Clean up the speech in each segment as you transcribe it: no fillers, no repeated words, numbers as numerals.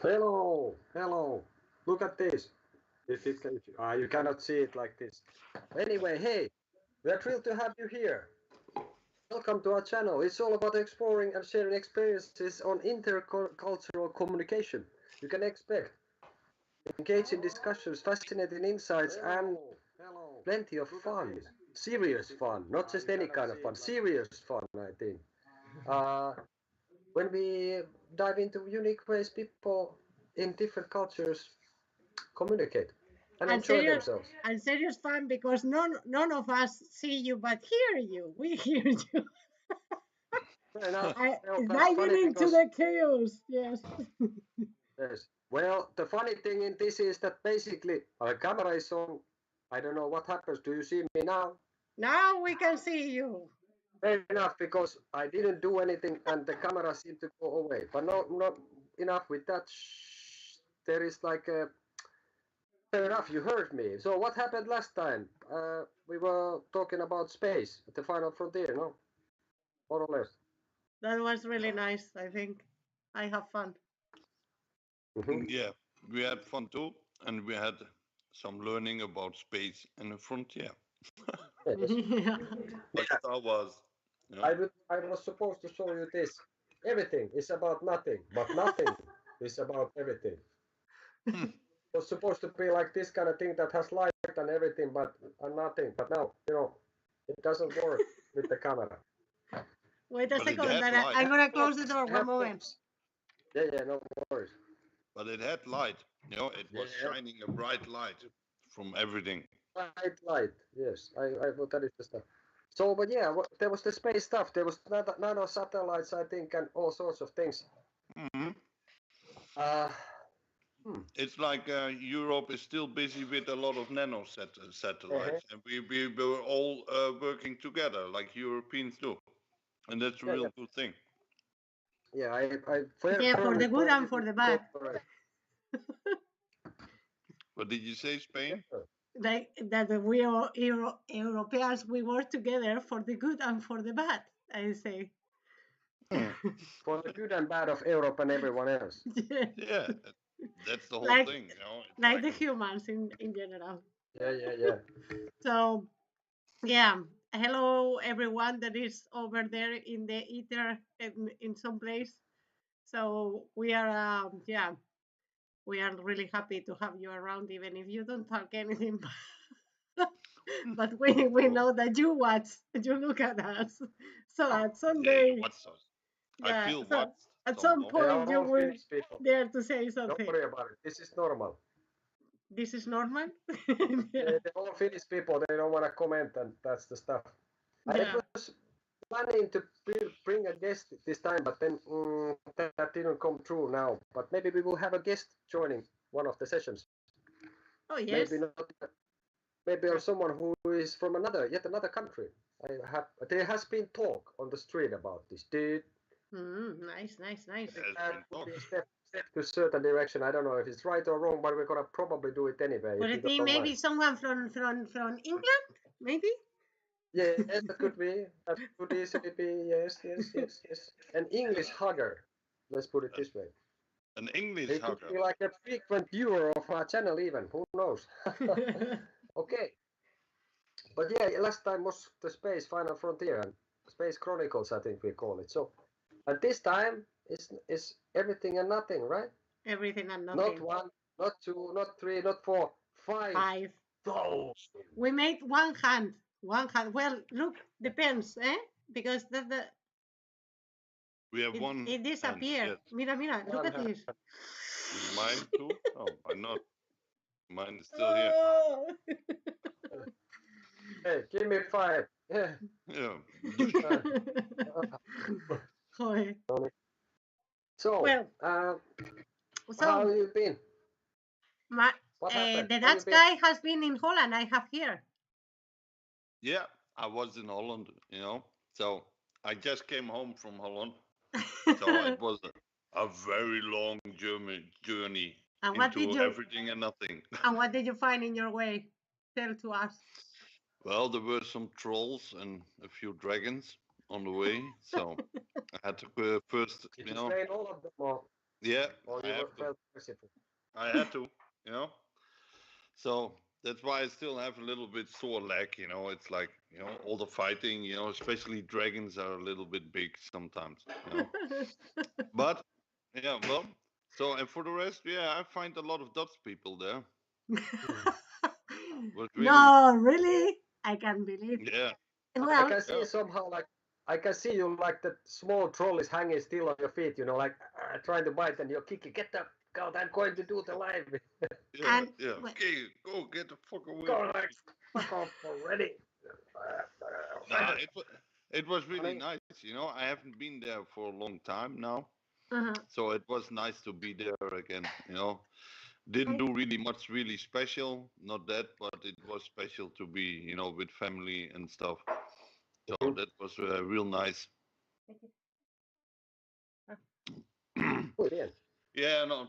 Hello, hello. Look at this. You cannot see it like this. Anyway, hey, we are thrilled to have you here. Welcome to our channel. It's all about exploring and sharing experiences on intercultural communication. You can expect engaging discussions, fascinating insights, and plenty of fun. Serious fun, not just any kind of fun. Serious fun, I think. When we dive into unique ways people in different cultures communicate and enjoy themselves. And serious fun because none of us see you but hear you. We hear you. Fair enough. Diving into the chaos. Yes. Yes. Well, the funny thing in this is that basically our camera is on. I don't know what happens. Do you see me now? Now we can see you. Fair enough, because I didn't do anything and the camera seemed to go away. But not enough with that. There is like a. Fair enough, you heard me. So what happened last time? We were talking about space, the final frontier, no? More or less. That was really nice, I think. I have fun. Yeah, we had fun too, and we had some learning about space and the frontier. Yeah. Like Star Wars. You know? I was supposed to show you this. Everything is about nothing, but nothing is about everything. It was supposed to be like this kind of thing that has light and everything, but nothing. But now, it doesn't work with the camera. Wait a But it second, had that light. I'm gonna close the door. One moment. Yeah, no worries. But it had light. It was shining a bright light from everything. Light, yes. That is the stuff. So, but yeah, there was the space stuff. There was nano satellites, I think, and all sorts of things. Mm-hmm. It's like Europe is still busy with a lot of nano satellites, and we were all working together like Europeans do, and that's a real good thing. Yeah, for the good and for the bad. What did you say, Spain? Like that we are Europeans, we work together for the good and for the bad, I say. For the good and bad of Europe and everyone else. Yeah, that's the whole thing. Like the humans in general. Yeah. So, yeah. Hello, everyone that is over there in the ether in some place. So we are, we are really happy to have you around, even if you don't talk anything. But we know that you watch, you look at us. So at Sunday, I feel watched. At some point, you will dare to say something. Don't worry about it. This is normal. This is normal? The all Finnish people, they don't want to comment, and that's the stuff. I was planning to bring a guest this time, but then that didn't come true now. But maybe we will have a guest joining one of the sessions. Oh, yes. Maybe not. Maybe or someone who is from yet another country. There has been talk on the street about this, dude. Nice. Step to a certain direction. I don't know if it's right or wrong, but we're gonna probably do it anyway. But I think maybe someone from England, maybe. Yeah, yes, that could be. That could easily be. Yes. An English hugger. Let's put it this way. An English hugger. It could be like a frequent viewer of our channel, even. Who knows? Okay. But yeah, last time was the Space Final Frontier and Space Chronicles, I think we call it. So, and this time is everything and nothing, right? Everything and nothing. Not one, not two, not three, not four, five. We made one hand. Well, look, depends, because we have one. It disappeared. Mira, look at this. Mine too? Oh, why not? Mine is still here. Oh. Hey, give me 5. Yeah. Yeah. Joder. So, Well, how so have you been? my, What happened? the How you Dutch been? guy has been in Holland. I have here. Yeah, I was in Holland, So I just came home from Holland. So it was a very long journey And what did into you everything and nothing. and what did you find in your way? Tell to us. Well, there were some trolls and a few dragons on the way. So I had to first, Did you train all of them, or yeah, I you have to. felt merciful? I had to, So that's why I still have a little bit sore leg, It's like, all the fighting, especially dragons are a little bit big sometimes, But yeah, well, so and for the rest, yeah, I find a lot of Dutch people there. Was really, No, really? I can't believe. yeah. I Well, can see somehow like I can see you like that small troll is hanging still on your feet, like trying to bite, and you're kicking. Get the out! I'm going to do the live. Yeah, and yeah. well, Okay, go get the fuck away. Go like fuck off already. Nah, it was really nice, I haven't been there for a long time now. So it was nice to be there again, Didn't do really much really special, not that, but it was special to be, with family and stuff. So that was real nice. Oh, yeah. Yeah, no.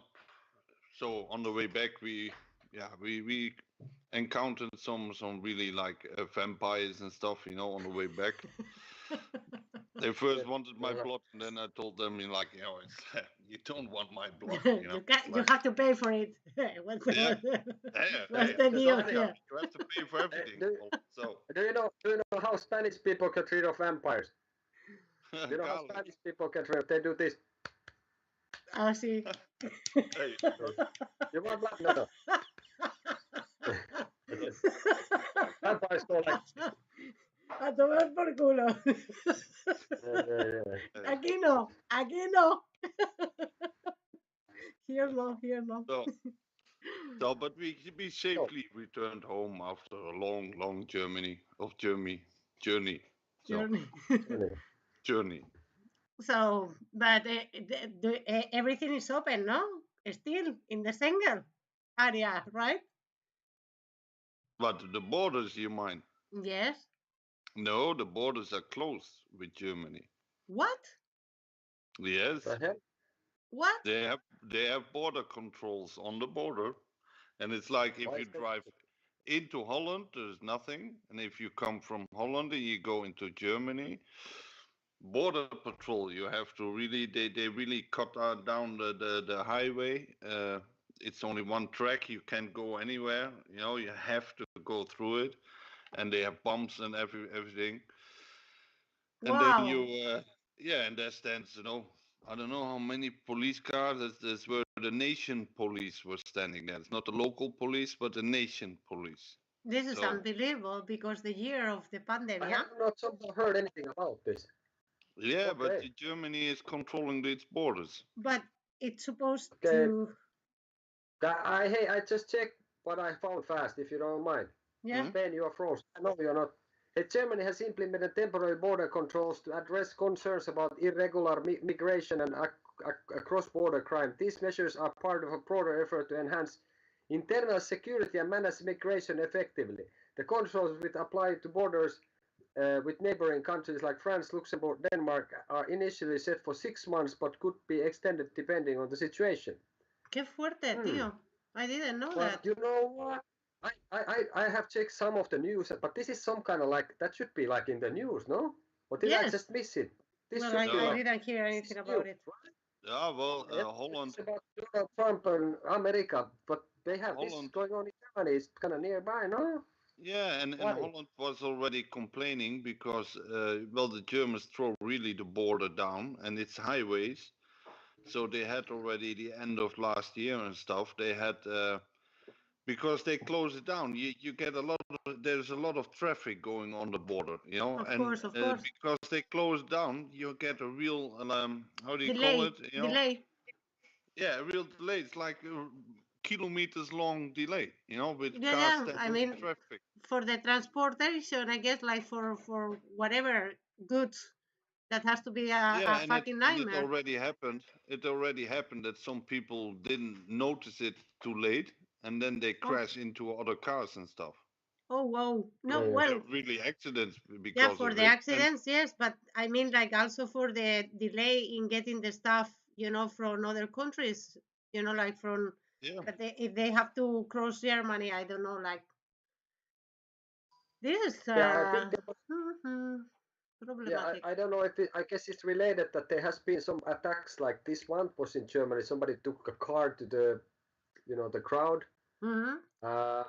So on the way back, we encountered some really like vampires and stuff, on the way back. They first wanted my blood, and then I told them, it's, you don't want my blood, you have to pay for it. What's the deal here? You have to pay for everything. Do you know how Spanish people get rid of vampires? Do you know how Spanish people get rid of? They do this. Oh, see. Hey. You want blood? No. Vampires go like. A tomar por culo. Aquí no. Here no. So, but we safely returned home after a long journey. So, but everything is open, no? Still in the Schengen area, right? But the borders, you mind? Yes. No, the borders are closed with Germany. What? Yes. What? They have border controls on the border, and it's like if you drive into Holland, there's nothing, and if you come from Holland and you go into Germany, border patrol, you have to really they really cut down the highway. It's only one track, you can't go anywhere, you have to go through it, and they have bumps and everything. And wow. then you and there stands, I don't know how many police cars. That's where the nation police was standing there. It's not the local police, but the nation police. This is unbelievable, because the year of the pandemic. I have not somehow heard anything about this. Yeah, but Germany is controlling its borders. But it's supposed to. I just checked what I found fast, if you don't mind. Yeah. Spain, you are frozen. No, you're not. Germany has implemented temporary border controls to address concerns about irregular migration and cross-border crime. These measures are part of a broader effort to enhance internal security and manage migration effectively. The controls which apply to borders with neighboring countries like France, Luxembourg, Denmark are initially set for 6 months, but could be extended depending on the situation. Qué fuerte, tío. I didn't know that. You know what? I have checked some of the news, but this is some kind of like, that should be like in the news, no? Or did I just miss it? I didn't hear anything about it. Yeah, well, Holland. It's about Donald Trump and America, but they have this going on in Germany. It's kind of nearby, no? Yeah, and Holland was already complaining because, the Germans throw really the border down, and it's highways. So they had already the end of last year and stuff. They had because they close it down. You get there's a lot of traffic going on the border, Of course. Because they close down, you get a real how do you delay. call it? Delay. Yeah, a real delay. It's like a kilometers long delay, with Yeah, cars yeah. I standing in mean, traffic. for the transportation, I guess, like for whatever goods, that has to be Yeah, a fucking it nightmare. already happened. It already happened that some people didn't notice it too late, and then they Oh, crash into other cars and stuff. oh, wow. No, Yeah, yeah. well, Really accidents yeah, because for of the it. And accidents, yes, but I mean, like, also for the delay in getting the stuff, from other countries, like from, yeah, but if they have to cross Germany, I don't know, like, this is Yeah, I think there was, problematic. I don't know if I guess it's related that there has been some attacks like this one was in Germany. Somebody took a car to the crowd. Mm-hmm. Uh,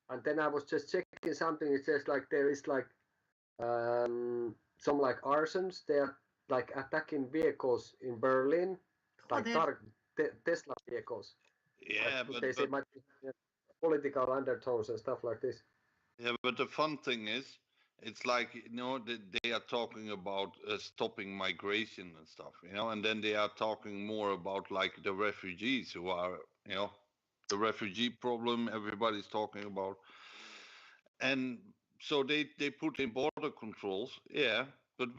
and then I was just checking something. It says like there is like some like arsons. They are like attacking vehicles in Berlin, like Joder. Tesla vehicles. I yeah, think they say much political undertones and stuff like this. but the fun thing is, it's like they are talking about stopping migration and stuff, and then they are talking more about like the refugees who are, the refugee problem everybody's talking about, and so they put in border controls, yeah, but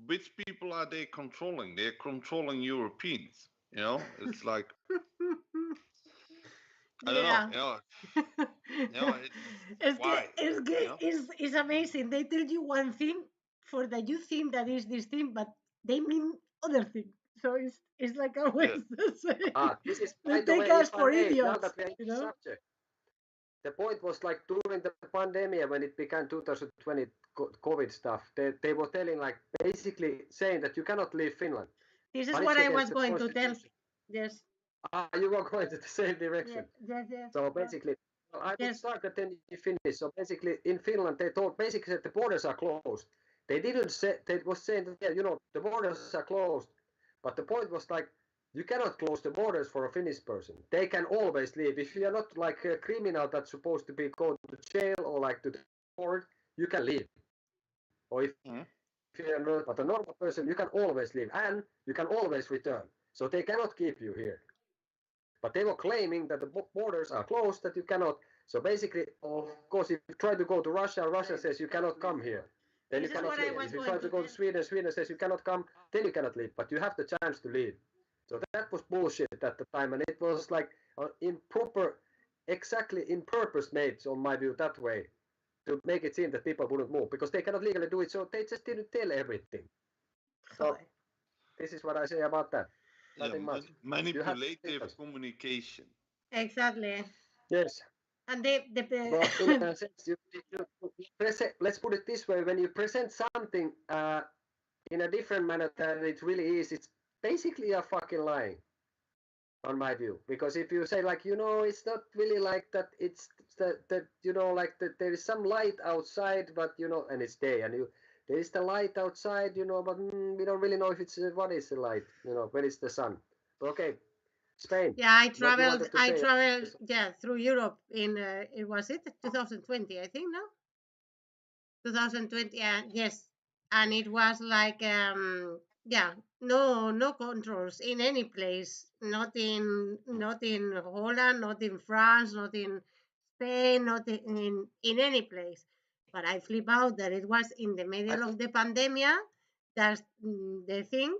which people are they controlling? They're controlling Europeans, it's like I don't know, Yeah. it's why, It's amazing. They tell you one thing for that you think that is this thing, but they mean other thing. So it's like yeah. always the same. This is, They by the take way, us if I for may, now idiots, that we are in the subject, the point was like during the pandemic when it began 2020 COVID stuff, they were telling like basically saying that you cannot leave Finland, This is but what it's I against was the going to tell. constitution. Yes. You were going to the same Yes. direction. Yes. Yes. So basically, I would Yes. start and then you finish. So basically, in Finland, they told basically that the borders are closed. They didn't say, they was saying that, yeah, the borders are closed. But the point was like, you cannot close the borders for a Finnish person. They can always leave. If you are not like a criminal that's supposed to be going to jail or like to the court, you can leave. Or if Mhm. you are not, but a normal person, you can always leave and you can always return. So they cannot keep you here. But they were claiming that the borders are closed, that you cannot. So basically, of course, if you try to go to Russia, Russia says you cannot come here. Then you This is cannot what I leave. was If you going try to to go tell. to Sweden, Sweden says you cannot come, then you cannot leave. But you have the chance to leave. So that was bullshit at the time, and it was like improper, exactly in purpose made, on my view, that way to make it seem that people wouldn't move because they cannot legally do it. So they just didn't tell everything. So this is what I say about that. Yeah, Nothing much. You have manipulative communication. Exactly. yes. And But in a sense, let's put it this way: when you present something in a different manner than it really is, it's basically a fucking lying, on my view. Because if you say like, it's not really like that. It's that like that there is some light outside, but and it's day, and there is the light outside, but we don't really know if it's what is the light, when it's the sun. But okay, Spain. Yeah, I What you traveled. wanted to I say? traveled. Yeah, through Europe in. It was it 2020, I think. No, 2020. Yes, and it was like yeah, no controls in any place. Not in Holland, not in France, not in Spain, not in any place. But I flip out that it was in the I middle thought, of the pandemic. That's the thing.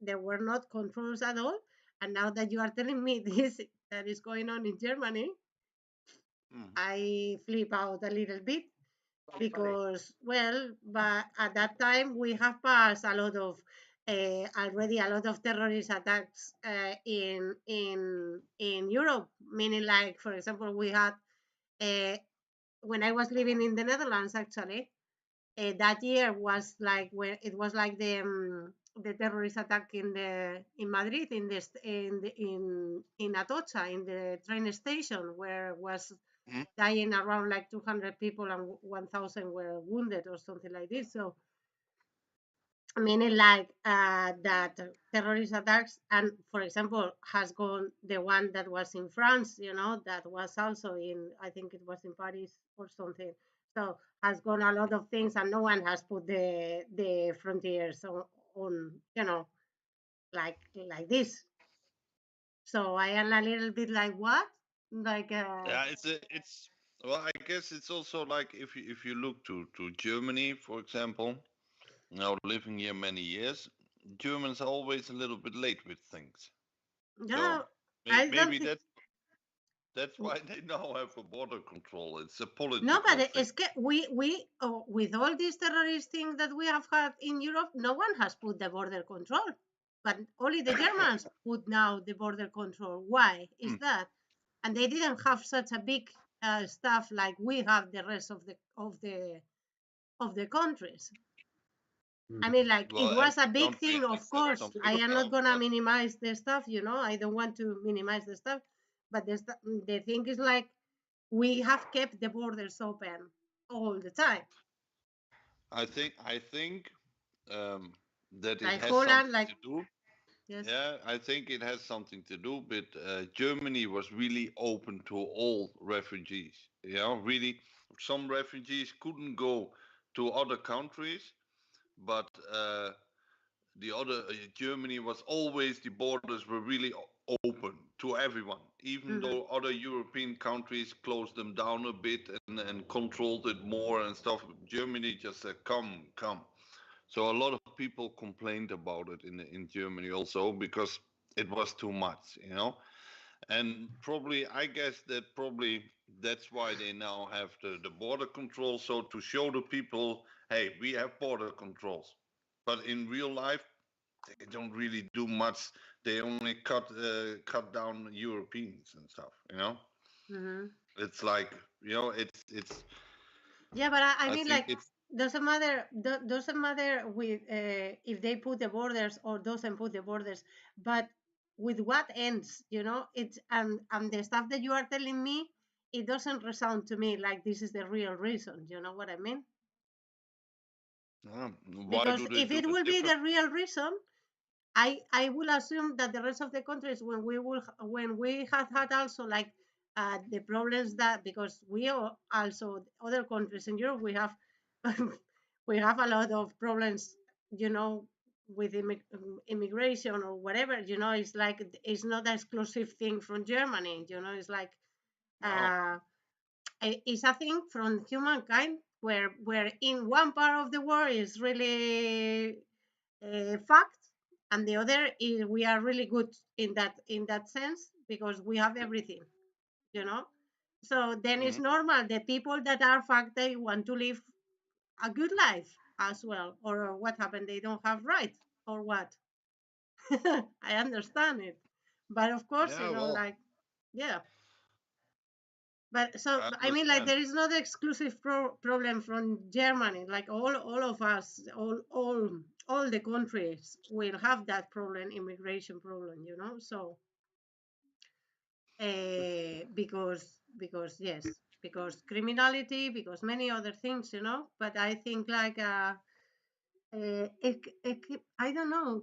There were not controls at all. And now that you are telling me this that is going on in Germany, Mm. I flip out a little bit funny. because, well, but at that time we have passed a lot of already a lot of terrorist attacks in Europe. Meaning, like, for example, we had when I was living in the Netherlands, actually, that year was like where it was like the terrorist attack in Madrid in Atocha, in the train station, where was Mhm. dying around like 200 people and 1,000 were wounded or something like this. So meaning like that terrorist attacks, and for example has gone the one that was in France, that was also in, I think it was in Paris or something. So has gone a lot of things, and no one has put the frontiers on like this. So I am a little bit like, what? Like, Yeah, it's well, I guess it's also like if you look to Germany, for example, now living here many years, Germans are always a little bit late with things. So no, I don't maybe think. that's why they now have a border control. It's a No, political but thing. it's we with all these terrorist things that we have had in Europe, no one has put the border control, but only the Germans put now the border control. Why is that? And they didn't have such a big stuff like we have the rest of the countries. I mean, like, it Well, was a every big country thing, has of had course. I something am not now, gonna but minimize the stuff, I don't want to minimize the stuff, but the thing is, like, we have kept the borders open all the time. I think that it Like has Holland, something like, to do. yes. Yeah, I think it has something to do with Germany was really open to all refugees. You know, really, some refugees couldn't go to other countries, but the other Germany was always the borders were really open to everyone, even Mm-hmm. though other European countries closed them down a bit and controlled it more and stuff. Germany just said, "Come, come." So a lot of people complained about it in Germany also because it was too much, you know. And probably, I guess that probably that's why they now have the border control, so to show the people, hey, we have border controls. But in real life, they don't really do much. They only cut down Europeans and stuff, you know. Mm-hmm. It's like, you know, it's. Yeah, but I I mean, think like, it's doesn't matter with if they put the borders or doesn't put the borders, but with what ends, it's and the stuff that you are telling me, it doesn't resound to me like this is the real reason. You know what I mean? why Because do they if do it it will be different? the real reason, I will assume that the rest of the countries, when we have had also, like, the problems that, because we also, other countries in Europe, we have we have a lot of problems, with immigration or whatever. It's like it's not an exclusive thing from Germany. It's like, No. uh, it's a thing from humankind, where in one part of the world is really fact, and the other is we are really good in that sense, because we have everything, you know so then it's Mhm. normal the people that are fact, they want to live a good life as well, or what happened, they don't have right, or what. I understand it, but of course, Yeah, well, like, yeah. But so, I I mean, like, understand. there is not exclusive problem from Germany. Like, all of us, all the countries will have that problem, immigration problem. So, because yes, because criminality, because many other things. But I think, like, I don't know.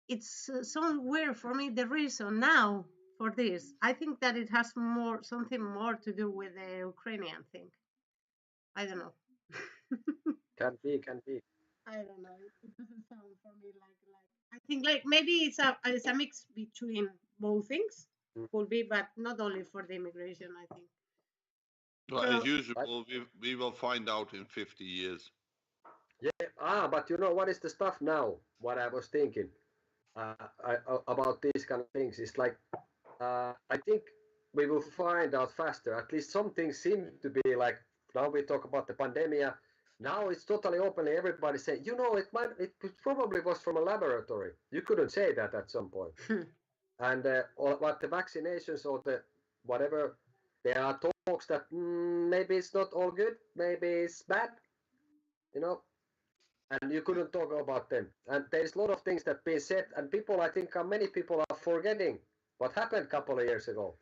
It's so weird for me, the reason now for this. I think that it has something more to do with the Ukrainian thing. I don't know. Can be. I don't know. It doesn't sound for me like I think, like, maybe it's a mix between both things, Mm. could be, but not only for the immigration, I think. Well, as So, But usual, we will find out in 50 years. yeah, but you know what is the stuff now? What I was thinking about these kind of things is like, I think we will find out faster. At least some things seem to be like, now we talk about the pandemic. Now it's totally openly everybody saying, it probably was from a laboratory. You couldn't say that at some point. And or what the vaccinations or the whatever, there are talks that maybe it's not all good, maybe it's bad, you know, and you couldn't talk about them. And there's a lot of things that being said, and people, I think, many people are forgetting what happened a couple of years ago.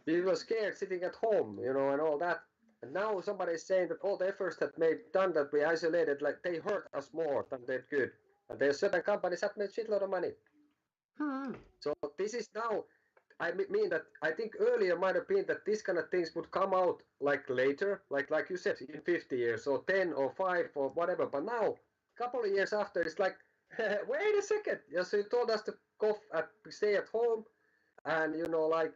We were scared sitting at home, and all that. And now somebody is saying that all the efforts that made done that we isolated, like they hurt us more than they good. And there's certain companies that made shitload of money. So this is now, I mean that I think earlier might have been that these kind of things would come out like later, like you said, in 50 years or 10 or 5 or whatever. But now, a couple of years after, it's like, Wait a second. Yeah, so you told us to stay at home, and like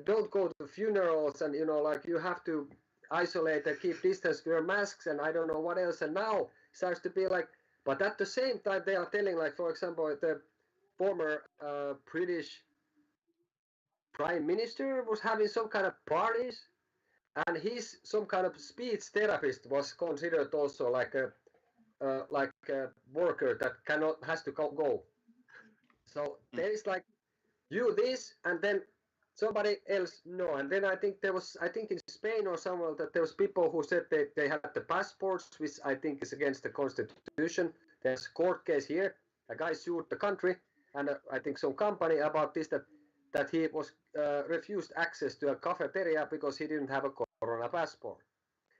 don't go to funerals, and like you have to isolate and keep distance, wear masks, and I don't know what else. And now it starts to be like, but at the same time they are telling, like for example, the former British prime minister was having some kind of parties, and he's some kind of speech therapist was considered also like a worker that has to go. So there is like you this, and then somebody else no. And then I think in Spain or somewhere that there was people who said they had the passports, which I think is against the constitution. There's a court case here. A guy sued the country and I think some company about this, that he was refused access to a cafeteria because he didn't have a corona passport.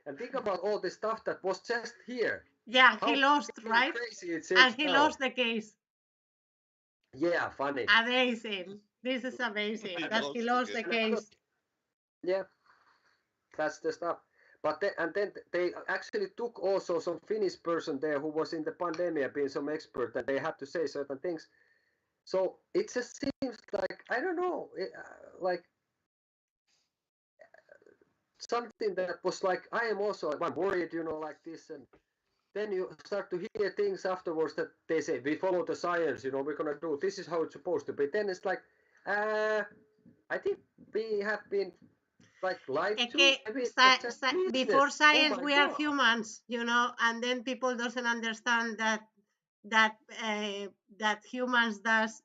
And think about all the stuff that was just here. Yeah, he lost, right? Crazy it And seems he now. lost the case. Yeah, funny. Amazing. This is amazing that he lost the case. Yeah, that's the stuff. But then they actually took also some Finnish person there who was in the pandemic, being some expert, and they had to say certain things. So it just seems like, I don't know, like something that was like, I'm worried, like this, and then you start to hear things afterwards that they say, we follow the science, we're going to do, this is how it's supposed to be. Then it's like, I think we have been like lied to. Before science, we are God. humans, and then people doesn't understand that humans does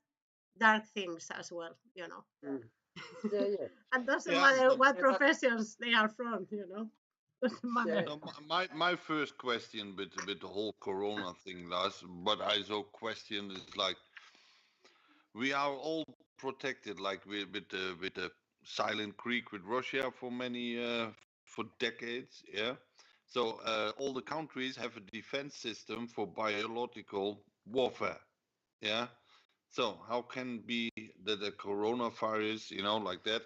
dark things as well, Mm. Yeah. And doesn't Yeah, matter what professions they are from, doesn't matter. No, my first question with the whole Corona thing, Lars, what I so question is like, we are all protected, like with the silent creek with Russia for many for decades, yeah. So all the countries have a defense system for biological warfare, yeah. So how can be that the coronavirus, like that,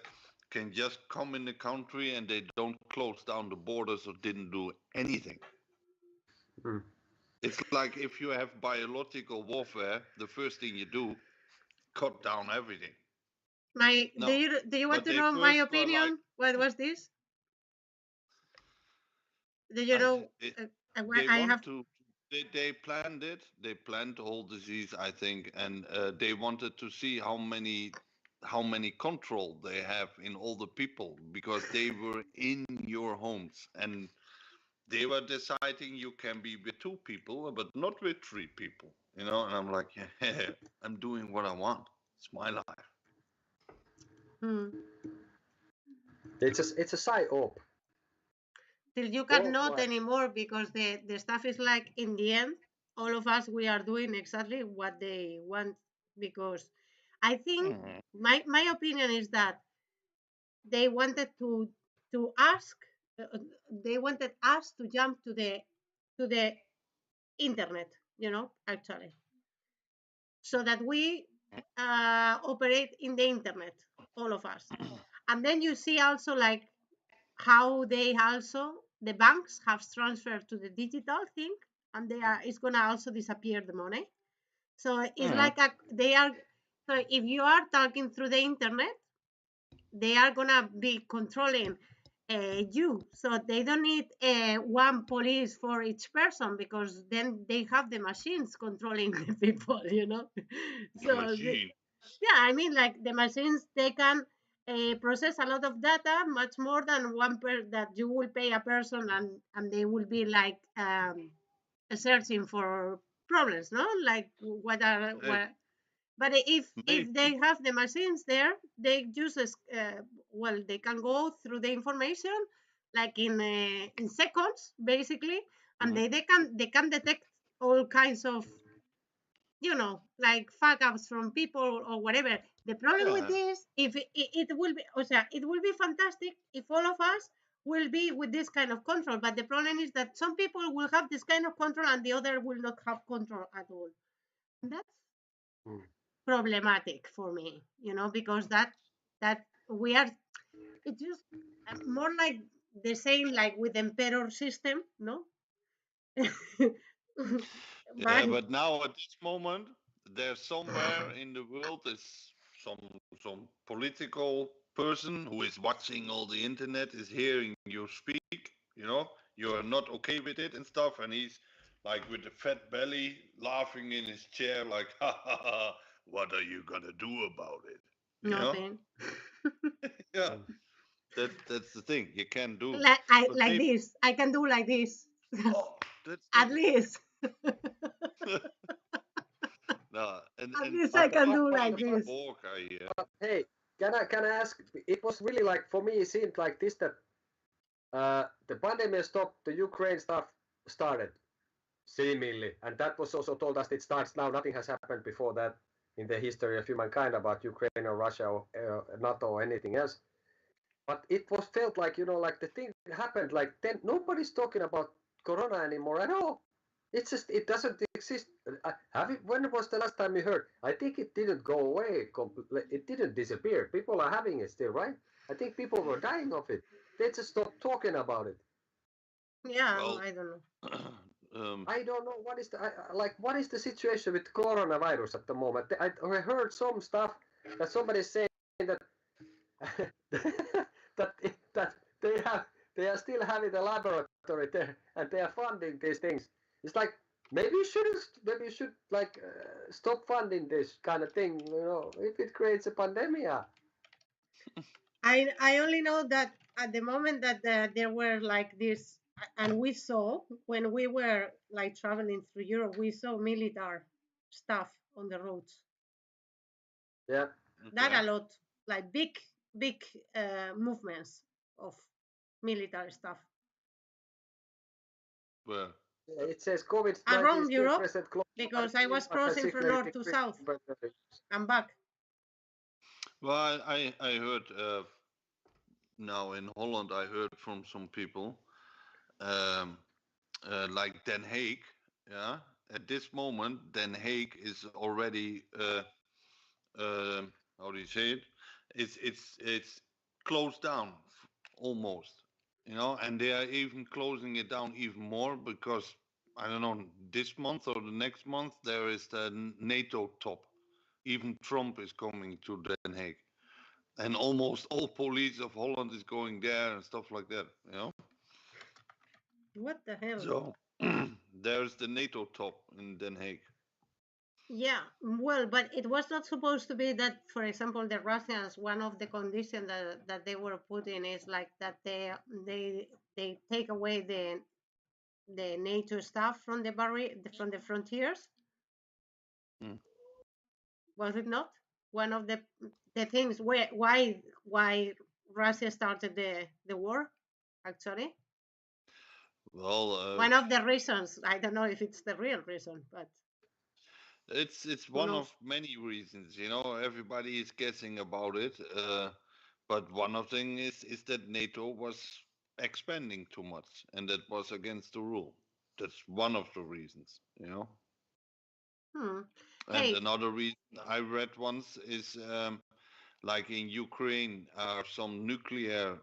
can just come in the country and they don't close down the borders or didn't do anything? Mm. It's like if you have biological warfare, the first thing you do, cut down everything. No, Do you want to know my opinion? What was this? Do you know? They planned it. They planned the whole disease, I think, and they wanted to see how many control they have in all the people, because they were in your homes and they were deciding you can be with 2 people but not with 3 people, and I'm like, yeah, I'm doing what I want. It's my life. It's a psyop. Till you cannot anymore, because the stuff is like, in the end, all of us, we are doing exactly what they want, because I think my opinion is that they wanted to ask, they wanted us to jump to the internet, actually, so that we operate in the internet, all of us. And then you see also like how the banks have transferred to the digital thing, and it's gonna also disappear the money. So it's like so if you are talking through the internet, they are gonna be controlling you, so they don't need one police for each person, because then they have the machines controlling the people, So yeah, I mean, like, the machines, they can process a lot of data, much more than that you will pay a person, and they will be like searching for problems, no, like what. But if they have the machines there, they just they can go through the information like in seconds, basically, and they can detect all kinds of, like fuck ups from people or whatever. The problem with this, if it will be, it will be fantastic if all of us will be with this kind of control. But the problem is that some people will have this kind of control and the other will not have control at all. And that's problematic for me, because that we are, it's just more like the same, like with emperor system, no? Yeah, but now at this moment, there's somewhere in the world is some political person who is watching all the internet, is hearing you speak. You are not okay with it and stuff, and he's like with a fat belly, laughing in his chair, like, ha ha ha. What are you gonna do about it? Nothing. Yeah, that's the thing. You can't do. Like this. I can do like this. Oh, that's At least. No, At least I can do like this. Hey, can I ask? It was really like, for me, it seemed like this, that the pandemic stopped, the Ukraine stuff started seemingly, and that was also told us it starts now. Nothing has happened before that in the history of humankind about Ukraine or Russia or NATO or anything else. But it was felt like, like the thing happened, like then nobody's talking about Corona anymore at all. It's just, it doesn't exist. When was the last time you heard? I think it didn't go away completely. It didn't disappear. People are having it still, right? I think people were dying of it. They just stopped talking about it. Yeah, well, I don't know. I don't know what is the situation with coronavirus at the moment. I heard some stuff that somebody's saying that that they are still having the laboratory there and they are funding these things. It's like maybe you should like stop funding this kind of thing. If it creates a pandemic. I only know that at the moment that there were like this, and we saw when we were like traveling through Europe, we saw military stuff on the roads. Yeah, not a lot, like big movements of military stuff. Well, it says COVID around Europe, because I was crossing from north to south and back. Well, I heard now in Holland, I heard from some people like Den Haag. Yeah, at this moment, Den Haag is already how do you say it? It's closed down almost, and they are even closing it down even more because I don't know, this month or the next month there is the NATO top. Even Trump is coming to Den Haag, and almost all police of Holland is going there and stuff like that. What the hell? So there's the NATO top in Den Haag. Yeah, well, but it was not supposed to be that, for example, the Russians, one of the conditions that they were putting is like that they take away the NATO stuff from the from the frontiers. Was it not one of the things why Russia started the war, actually? Well, one of the reasons. I don't know if it's the real reason, but it's one of many reasons. Everybody is guessing about it, but one of them is that NATO was expanding too much, and that was against the rule. That's one of the reasons. And another reason I read once is like in Ukraine are some nuclear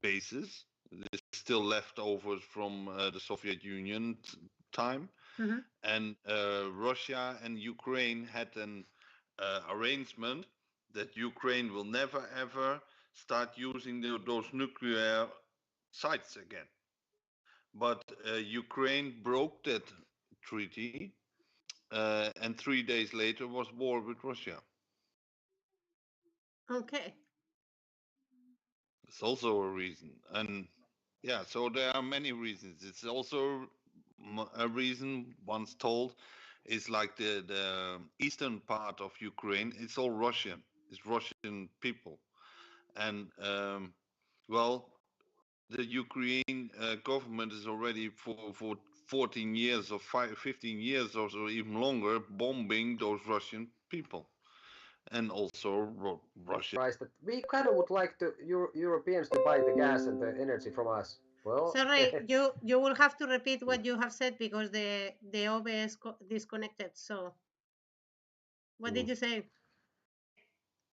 bases. There's still leftovers from the Soviet Union time. Mm-hmm. And Russia and Ukraine had an arrangement that Ukraine will never ever start using those nuclear sites again. But Ukraine broke that treaty, and 3 days later was war with Russia. Okay. It's also a reason. And yeah, so there are many reasons. It's also a reason once told is like the eastern part of Ukraine. It's all Russian. It's Russian people. And well, the Ukraine government is already for 14 years or 15 years or so, even longer, bombing those Russian people. And also Russia. That we kind of would like the Europeans to buy the gas and the energy from us. Well, sorry, you will have to repeat what you have said because the OBS disconnected. So, what did you say?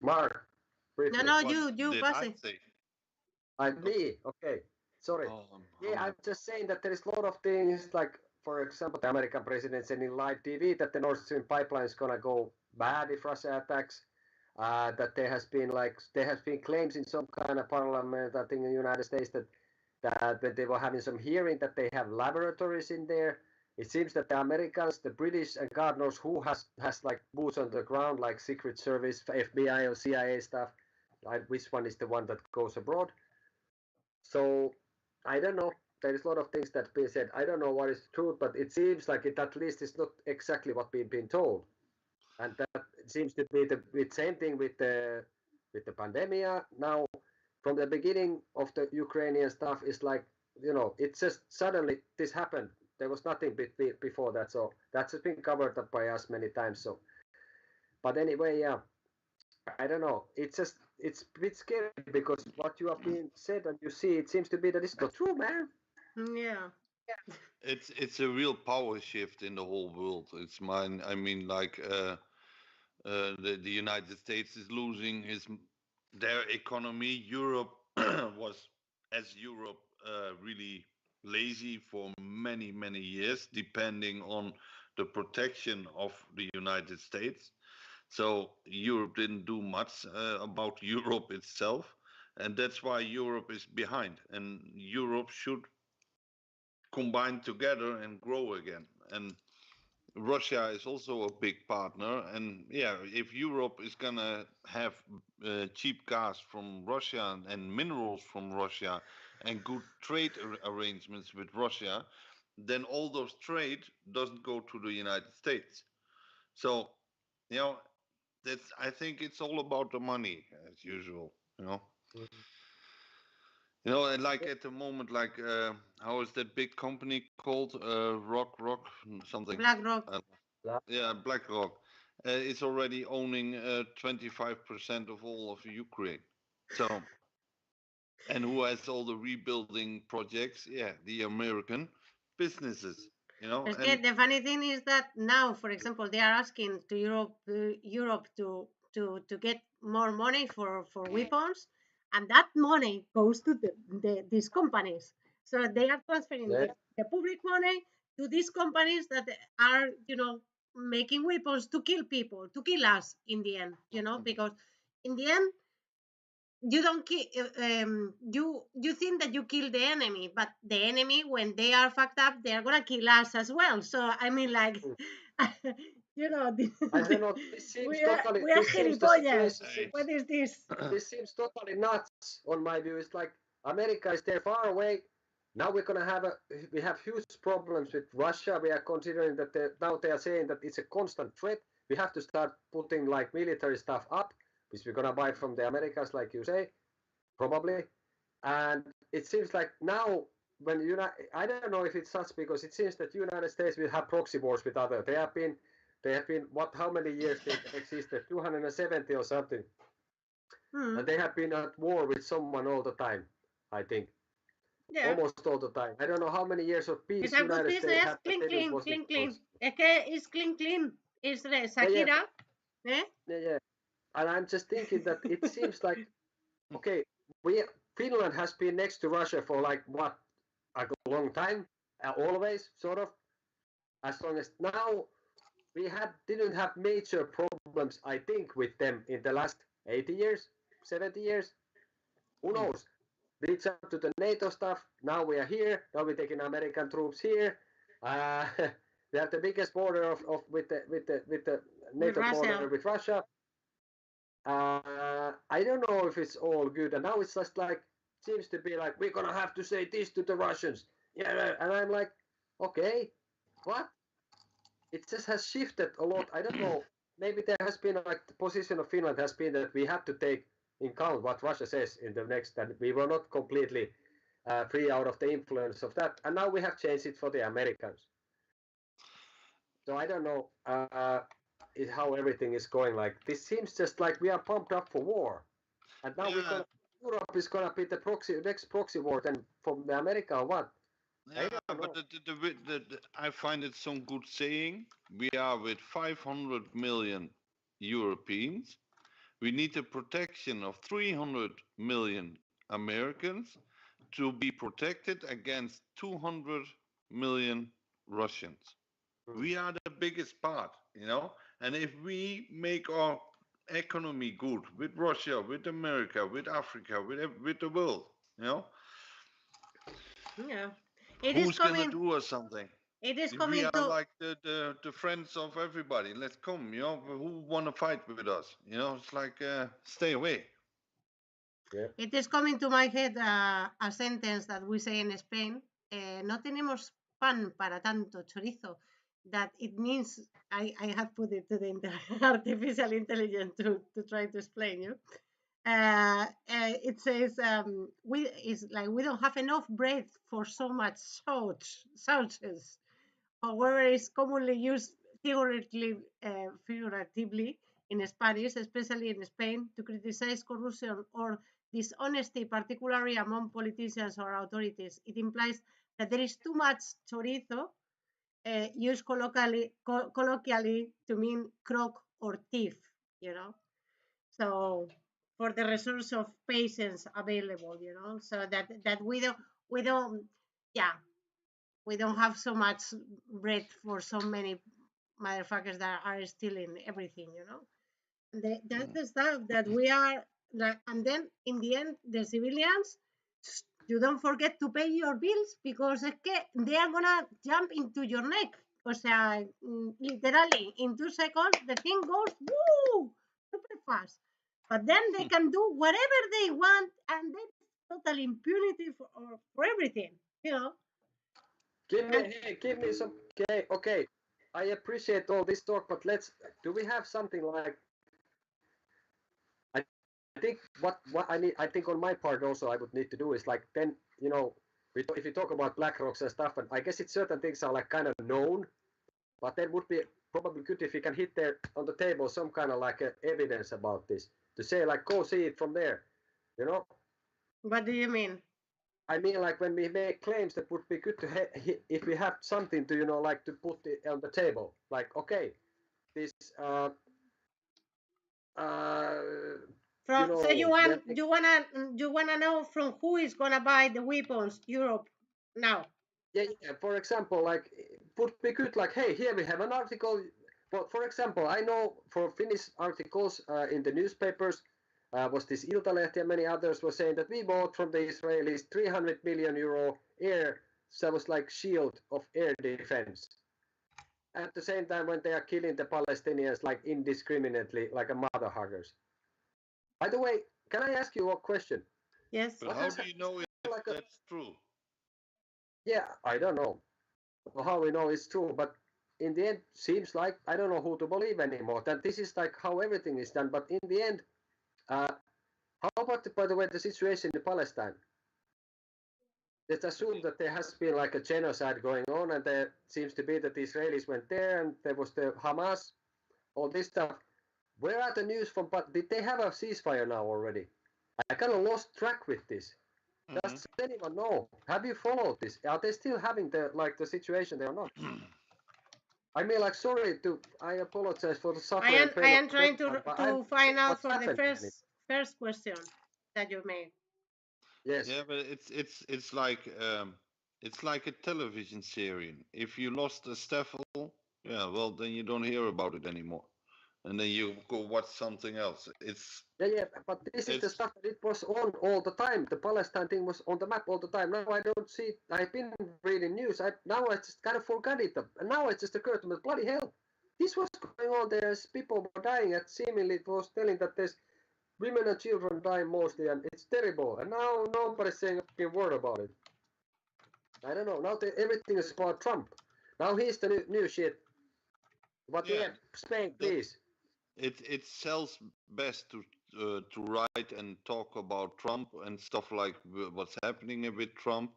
Mark, briefly. No, you pass it. Me, okay. Sorry. Yeah, I'm just saying that there is a lot of things like for example, the American president said in live TV that the Nord Stream pipeline is gonna go bad if Russia attacks. That there has been claims in some kind of parliament, I think in the United States, that they were having some hearing that they have laboratories in there. It seems that the Americans, the British, and God knows who has like boots on the ground, like Secret Service, FBI, or CIA stuff. Like which one is the one that goes abroad? So I don't know. There is a lot of things that been said. I don't know what is the truth, but it seems like it at least is not exactly what we've been told. And that seems to be the same thing with the pandemic. Now, from the beginning of the Ukrainian stuff, is like, it's just suddenly this happened. There was nothing before that, so that's been covered up by us many times. So, but anyway, yeah, I don't know. It's a bit scary because what you have been said and you see, it seems to be that it's not true, man. Yeah. It's a real power shift in the whole world. It's mine. I mean, like the United States is losing their economy. Europe was, as Europe, really lazy for many years, depending on the protection of the United States. So Europe didn't do much about Europe itself, and that's why Europe is behind. And Europe should combine together and grow again. And Russia is also a big partner. And yeah, if Europe is gonna have cheap gas from Russia and minerals from Russia and good trade arrangements with Russia, then all those trade doesn't go to the United States. So, you know, I think it's all about the money as usual. And like at the moment, like how is that big company called? Rock something. BlackRock. Yeah, BlackRock. It's already owning 25% of all of Ukraine. So, and who has all the rebuilding projects? Yeah, the American businesses. Okay, the funny thing is that now, for example, they are asking to Europe to get more money for weapons, and that money goes to these companies. So they are transferring the public money to these companies that are, making weapons to kill people, to kill us in the end, because in the end, you don't kill you think that you kill the enemy, but the enemy, when they are fucked up, they are gonna kill us as well. So I mean, like, I don't know. This seems totally. What is this? This seems totally nuts on my view. It's like America is there far away. Now we're gonna we have huge problems with Russia. We are considering that now they are saying that it's a constant threat. We have to start putting like military stuff up, which we're gonna buy from the Americans, like you say, probably. And it seems like now when I don't know if it's such, because it seems that United States will have proxy wars with others. They have been how many years they existed? 270 or something. And they have been at war with someone all the time, I think. Yeah. Almost all the time. I don't know how many years of peace it's a good business. Clean. It's clean. It's Shakira. Yeah. And I'm just thinking that it seems like, okay, Finland has been next to Russia for like what, a long time, always sort of, as long as now we didn't have major problems, I think, with them in the last 80 years, 70 years. Who knows? We jumped to the NATO stuff. Now we are here. Now we're taking American troops here. We have the biggest border with the NATO border with Russia. I don't know if it's all good. And now it's just like, seems to be like, we're going to have to say this to the Russians. Yeah. And I'm like, okay, what? It just has shifted a lot. I don't know. Maybe there has been like the position of Finland has been that we have to take in count what Russia says in the next, and we were not completely free out of the influence of that. And now we have changed it for the Americans. So I don't know how everything is going. Like, this seems just like we are pumped up for war. And now Europe is going to be the next proxy war then from the America or what? Yeah, but I find it some good saying. We are with 500 million Europeans. We need the protection of 300 million Americans to be protected against 200 million Russians. We are the biggest part, you know. And if we make our economy good with Russia, with America, with Africa, with the world, you know, Yeah. It is who's gonna coming. do us something? It is If we coming are to. like the friends of everybody, let's come, you know. Who want to fight with us? You know, it's like stay away. Yeah. It is coming to my head a sentence that we say in Spain. No tenemos pan para tanto chorizo. That it means I have put it to the artificial intelligence to try to explain you. It says we don't have enough bread for so much sauces. However, it's commonly used figuratively in Spanish, especially in Spain, to criticize corruption or dishonesty, particularly among politicians or authorities. It implies that there is too much chorizo, used colloquially to mean crook or thief, you know. So for the resource of patience available, you know, so that we don't we don't have so much bread for so many motherfuckers that are stealing everything, you know. That's the stuff that we are, and then in the end, the civilians, you don't forget to pay your bills because es que they are gonna jump into your neck. O sea, literally, in 2 seconds, the thing goes woo, super fast. But then they can do whatever they want, and there is total impunity for everything, you know. Give me some. Okay. I appreciate all this talk, but do we have something like? I think what I need. I think on my part also I would need to do is like then you know, if you talk about black rocks and stuff, and I guess it's certain things are like kind of known, but then would be probably good if you can hit there on the table some kind of like evidence about this to say like go see it from there, you know. What do you mean? I mean, like when we make claims, that would be good to if we have something to, you know, like to put it on the table. Like, okay, this, you So know, you wanna know from who is gonna buy the weapons Europe now? yeah. For example, like would be good. Like, hey, here we have an article. Well, for example, I know for Finnish articles in the newspapers. Was this Iltalehti and many others were saying that we bought from the Israelis 300 million euro air, so it was like shield of air defense. At the same time when they are killing the Palestinians like indiscriminately, like a mother huggers. By the way, can I ask you a question? Yes. But how do you know if like that's true? Yeah, I don't know how we know it's true, but in the end, seems like I don't know who to believe anymore. That this is like how everything is done, but in the end, how about by the way the situation in Palestine? Let's assume that there has been like a genocide going on, and there seems to be that the Israelis went there, and there was the Hamas, all this stuff. Where are the news from? But did they have a ceasefire now already? I kind of lost track with this. Does anyone know? Have you followed this? Are they still having the situation there or not? I mean, like, sorry to. I apologize for the suffering. I am trying to find out for the first question that you made. Yes. Yeah, but it's like a television series. If you lost a staffel, yeah, well then you don't hear about it anymore, and then you go watch something else. Yeah, but this is the stuff that it was on all the time. The Palestine thing was on the map all the time. Now I don't see it. I've been reading news. Now I just kind of forgot it. And now it just occurred to me, bloody hell, this was going on. There's people were dying, and seemingly it was telling that there's women and children dying mostly, and it's terrible. And now nobody's saying a fucking word about it. I don't know. Now everything is about Trump. Now he's the new shit. What we have, Spain, please. It sells best to write and talk about Trump and stuff like what's happening with Trump,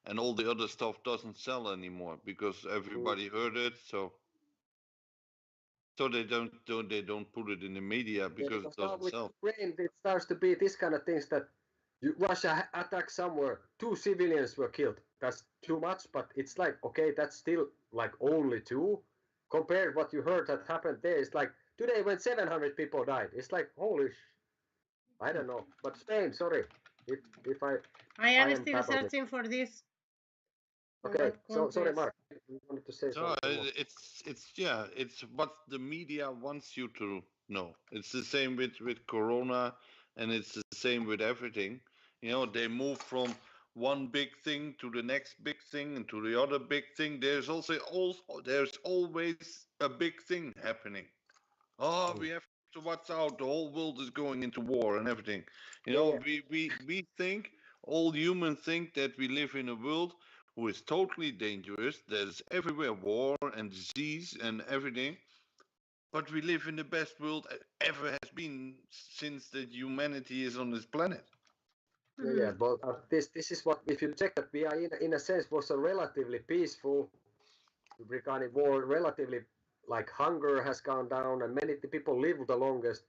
and all the other stuff doesn't sell anymore because everybody heard it. So they don't put it in the media because it doesn't sell. Ukraine, it starts to be this kind of things that Russia attacked somewhere, 2 civilians were killed. That's too much, but it's like, okay, that's still like only 2 compared what you heard that happened there. It's like today when 700 people died. It's like holy I don't know. But Spain, sorry. If I am still searching for this. Okay, so sorry, countries. Mark. You wanted to say So something more. it's what the media wants you to know. It's the same with Corona, and it's the same with everything. You know, they move from one big thing to the next big thing and to the other big thing. There's always a big thing happening. Oh, we have to watch out. The whole world is going into war and everything. You Yeah, know, yeah. we think, all humans think that we live in a world who is totally dangerous. There's everywhere war and disease and everything. But we live in the best world ever has been since that humanity is on this planet. Yeah, yeah, but this is what, if you check that we are in a sense was a relatively peaceful regarding war, relatively like hunger has gone down and many people live the longest.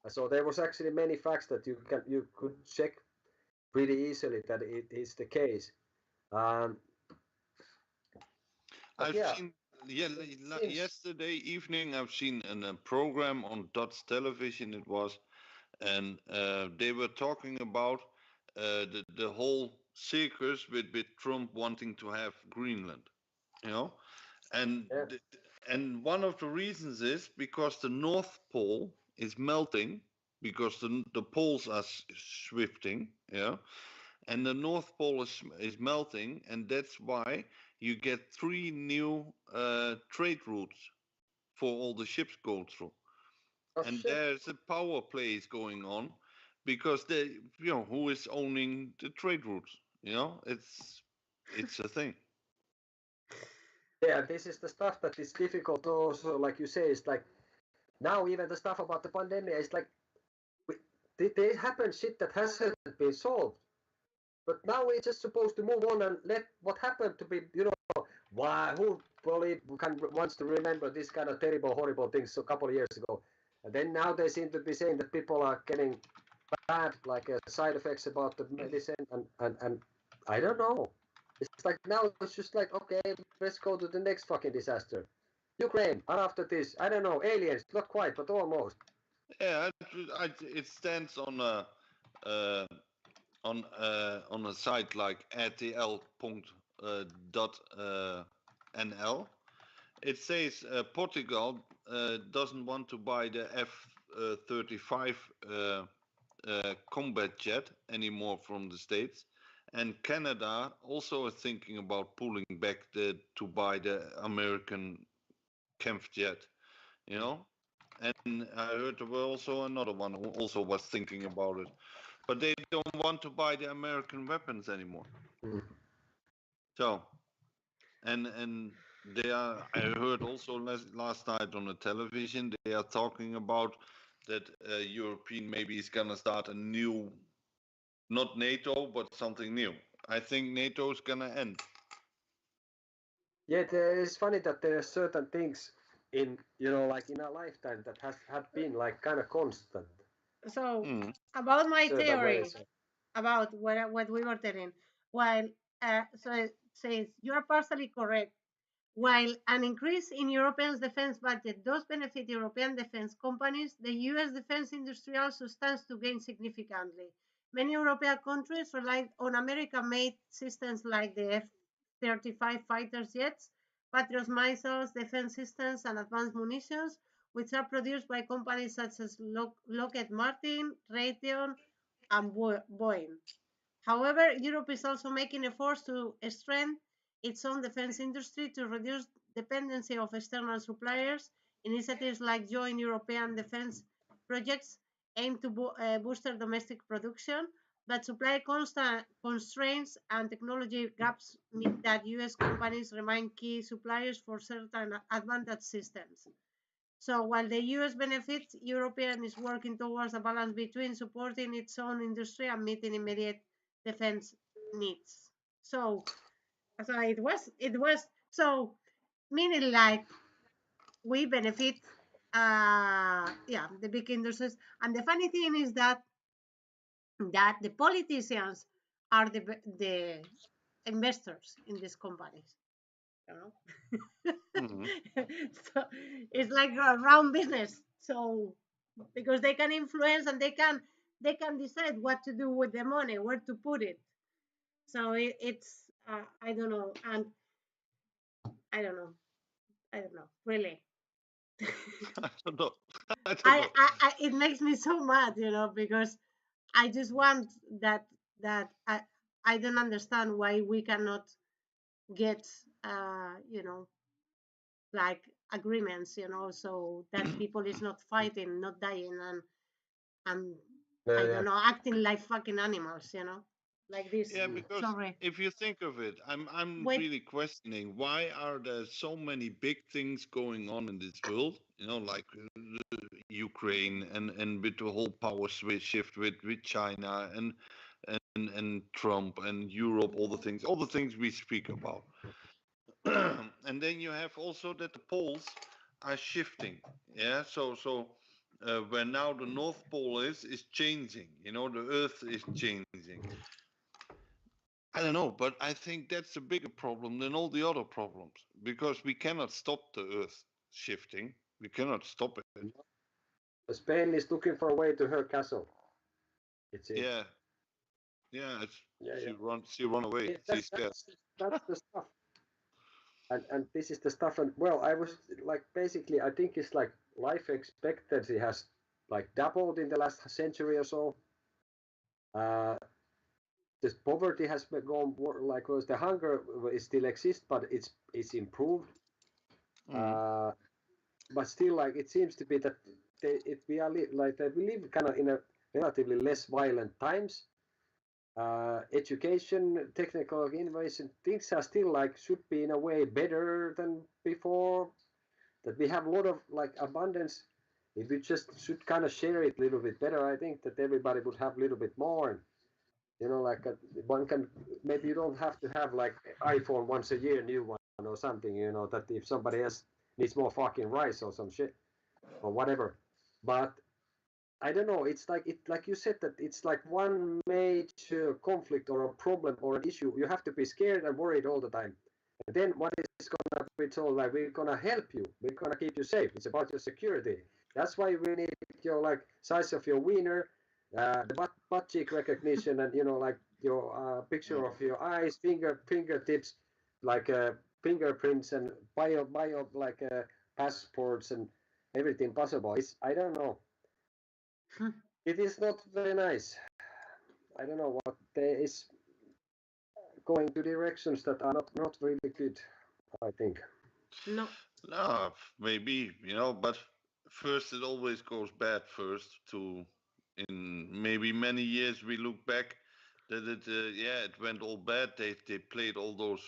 So there was actually many facts that you could check pretty easily that it is the case. Um, but I've yeah, seen, it seems yesterday evening, I've seen a program on Dutch television. It was, and they were talking about the whole circus with Trump wanting to have Greenland, you know, and yeah, and one of the reasons is because the North Pole is melting because the poles are shifting, yeah, and the North Pole is melting, and that's why you get three new trade routes for all the ships go through, oh and shit. there's a power plays going on because they, who is owning the trade routes. It's a thing. Yeah, this is the stuff that is difficult also, like you say, it's like now even the stuff about the pandemic is like there happened shit that hasn't been solved. But now we're just supposed to move on and let what happened to be, why, who probably wants to remember this kind of terrible, horrible things a couple of years ago. And then now they seem to be saying that people are getting bad, like side effects about the medicine, and I don't know. It's like now it's just like, okay, let's go to the next fucking disaster. Ukraine, and after this, I don't know, aliens, not quite, but almost. Yeah, it stands on a uh, on a site like rtl.nl. It says Portugal doesn't want to buy the F-35 combat jet anymore from the States. And Canada also is thinking about pulling back to buy the American Kampfjet, you know. And I heard there was also another one who also was thinking about it, but they don't want to buy the American weapons anymore. Mm. So, and they are. I heard also last night on the television they are talking about that European maybe is gonna start a new, not NATO, but something new. I think NATO is gonna end. Yeah, it's funny that there are certain things in, like in our lifetime that have been like kind of constant So Mm. about my certain theory ways. about what we were telling, while so it says you are partially correct. While an increase in European defense budget does benefit European defense companies, the US defense industry also stands to gain significantly. Many European countries rely on American-made systems like the F-35 fighter jets, Patriot missiles, defense systems, and advanced munitions, which are produced by companies such as Lockheed Martin, Raytheon, and Boeing. However, Europe is also making efforts to strengthen its own defense industry to reduce dependency of external suppliers. Initiatives like joint European defense projects aim to boost domestic production, but supply constraints and technology gaps mean that US companies remain key suppliers for certain advanced systems. So while the US benefits, European is working towards a balance between supporting its own industry and meeting immediate defense needs. So it was so meaning like we benefit the big industries. And the funny thing is that the politicians are the investors in these companies, you know. Mm-hmm. So it's like a round business. So because they can influence and they can decide what to do with the money, where to put it. So it's I don't know, and I don't know. I don't know, really. I don't know. I don't know. It makes me so mad, because I just want that I don't understand why we cannot get, like agreements, so that people is not fighting, not dying, and I Yeah. don't know, acting like fucking animals, like this. Yeah, because Sorry. if you think of it, I'm Wait. really questioning why are there so many big things going on in this world? Like Ukraine and with the whole power shift with China and Trump and Europe, all the things we speak about. And then you have also that the poles are shifting. Yeah, so where now the North Pole is changing. The Earth is changing. I don't know, but I think that's a bigger problem than all the other problems because we cannot stop the Earth shifting. We cannot stop it. Spain is looking for a way to her castle. It seems. Yeah, yeah. Yeah. She run away. Yeah, She's scared. that's the stuff. And this is the stuff. And well, I was like, basically, I think it's like life expectancy has like doubled in the last century or so. This poverty has gone like, was the hunger is still exists, but it's improved. But still, like, it seems to be that we are like that we live kind of in a relatively less violent times. Education, technical innovation, things are still like should be in a way better than before. That we have a lot of like abundance. If we just should kind of share it a little bit better, I think that everybody would have a little bit more. And, like one can, maybe you don't have to have like iPhone once a year, new one or something. That if somebody else needs more fucking rice or some shit or whatever. But I don't know. It's like you said, that it's like one major conflict or a problem or an issue. You have to be scared and worried all the time. And then what is gonna be told? Like, we're gonna help you. We're gonna keep you safe. It's about your security. That's why we need your like size of your wiener, the butt cheek recognition, and like your picture of your eyes, fingertips, like fingerprints and bio like passports and everything possible. I don't know. It is not very nice. I don't know what there is going to directions that are not really good, I think. No. No, maybe, but first it always goes bad first to in maybe many years we look back that it went all bad. They played all those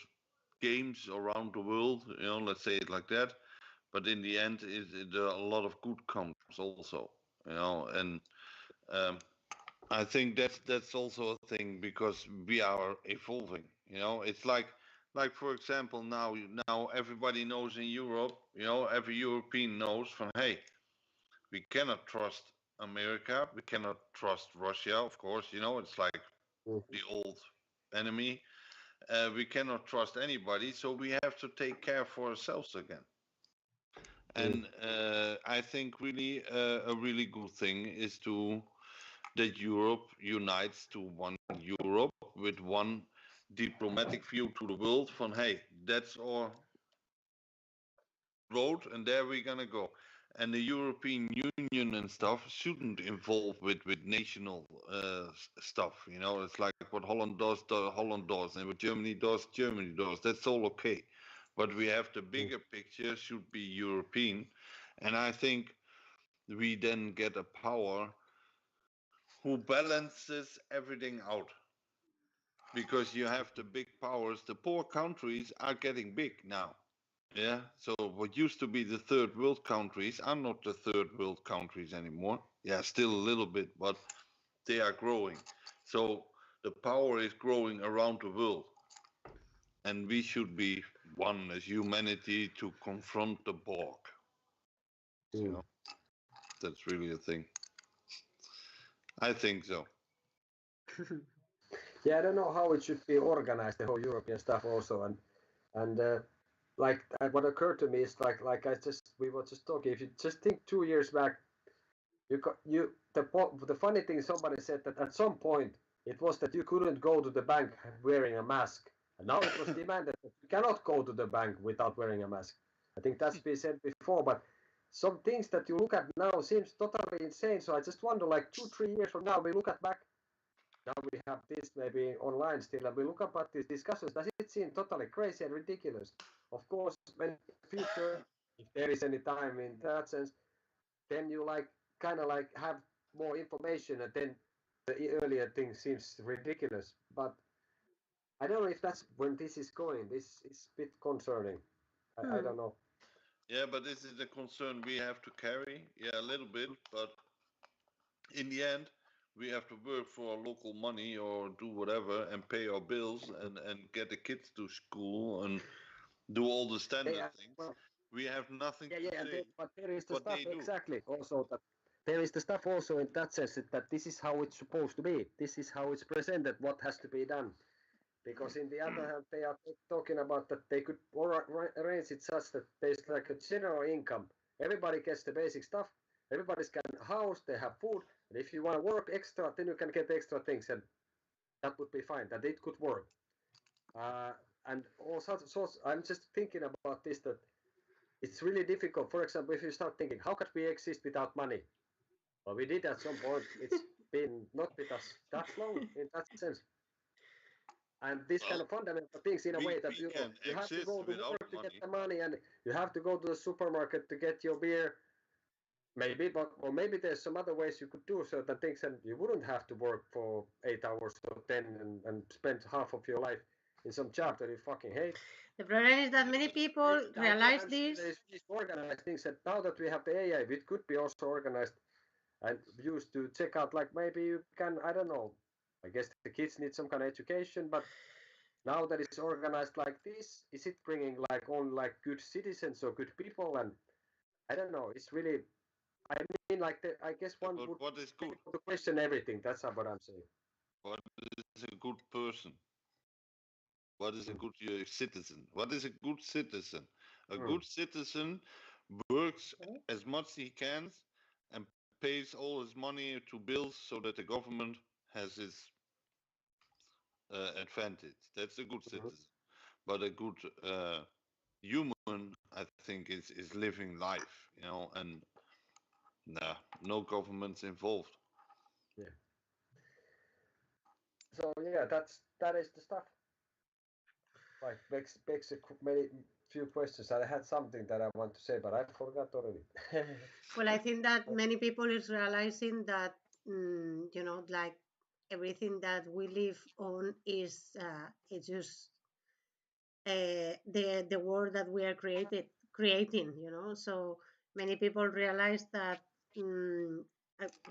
games around the world, let's say it like that. But in the end, a lot of good comes also, and um, I think that's also a thing because we are evolving. It's like for example now everybody knows in Europe. Every European knows from hey, we cannot trust America, we cannot trust Russia. Of course, it's like the old enemy. We cannot trust anybody, so we have to take care for ourselves again. And I think really a really good thing is that Europe unites to one Europe with one diplomatic view to the world from hey, that's our road and there we're gonna go. And the European Union and stuff shouldn't involve with national stuff. It's like what Holland does, Holland does, and what Germany does, Germany does. That's all okay. But we have the bigger picture should be European. And I think we then get a power who balances everything out. Because you have the big powers, the poor countries are getting big now. Yeah, so what used to be the third world countries are not the third world countries anymore. Yeah, still a little bit, but they are growing. So the power is growing around the world. And we should be one as humanity to confront the Borg. That's really a thing. I think so. Yeah, I don't know how it should be organized, the whole European stuff also, and like what occurred to me is like we were just talking. If you just think 2 years back, the funny thing, somebody said that at some point it was that you couldn't go to the bank wearing a mask And now it was demanded that you cannot go to the bank without wearing a mask. I think that's been said before, but some things that you look at now seems totally insane. So I just wonder, like 2-3 years from now, we look at back. Now we have this maybe online still, and we look up at these discussions. Does it seem totally crazy and ridiculous? Of course, when in the future, if there is any time in that sense, then you like kind of like have more information, and then the earlier thing seems ridiculous. But I don't know if that's when this is going. This is a bit concerning. I don't know. Yeah, but this is a concern we have to carry. Yeah, a little bit, but in the end, we have to work for our local money or do whatever and pay our bills and get the kids to school and do all the standard things. Well, We have nothing to say. but there is the what stuff they do. exactly also that there is the stuff also in that sense that this is how it's supposed to be. This is how it's presented. What has to be done. Because in the other hand, they are talking about that they could arrange it such that there's like a general income. Everybody gets the basic stuff. Everybody's got a house. They have food. And if you want to work extra, then you can get extra things, and that would be fine. That it could work. And all sorts. I'm just thinking about this that it's really difficult. For example, if you start thinking, how could we exist without money? Well, we did at some point. It's been not with us that long in that sense. And this kind of fundamental things in a way that you have to go to work to get the money, and you have to go to the supermarket to get your beer. Maybe, or maybe there's some other ways you could do certain things, and you wouldn't have to work for 8 hours or 10 and spend half of your life in some job that you fucking hate. The problem is that many people realize this. There's organized things that now that we have the AI, it could be also organized and used to check out, like maybe you can, I don't know, I guess the kids need some kind of education, but now that it's organized like this, is it bringing like only like good citizens or good people? And I don't know, it's really, I mean, like I guess one would what is good? To question everything. That's what I'm saying. What is a good person? What is a good citizen? What is a good citizen? A good citizen works as much as he can and pays all his money to bills so that the government has its advantage. That's a good citizen. But a good human, I think, is living life, and no government's involved. Yeah. So yeah, that is the stuff. Like begs many few questions. I had something that I want to say, but I forgot already. Well, I think that many people is realizing that like everything that we live on is it's just the world that we are creating. So many people realize that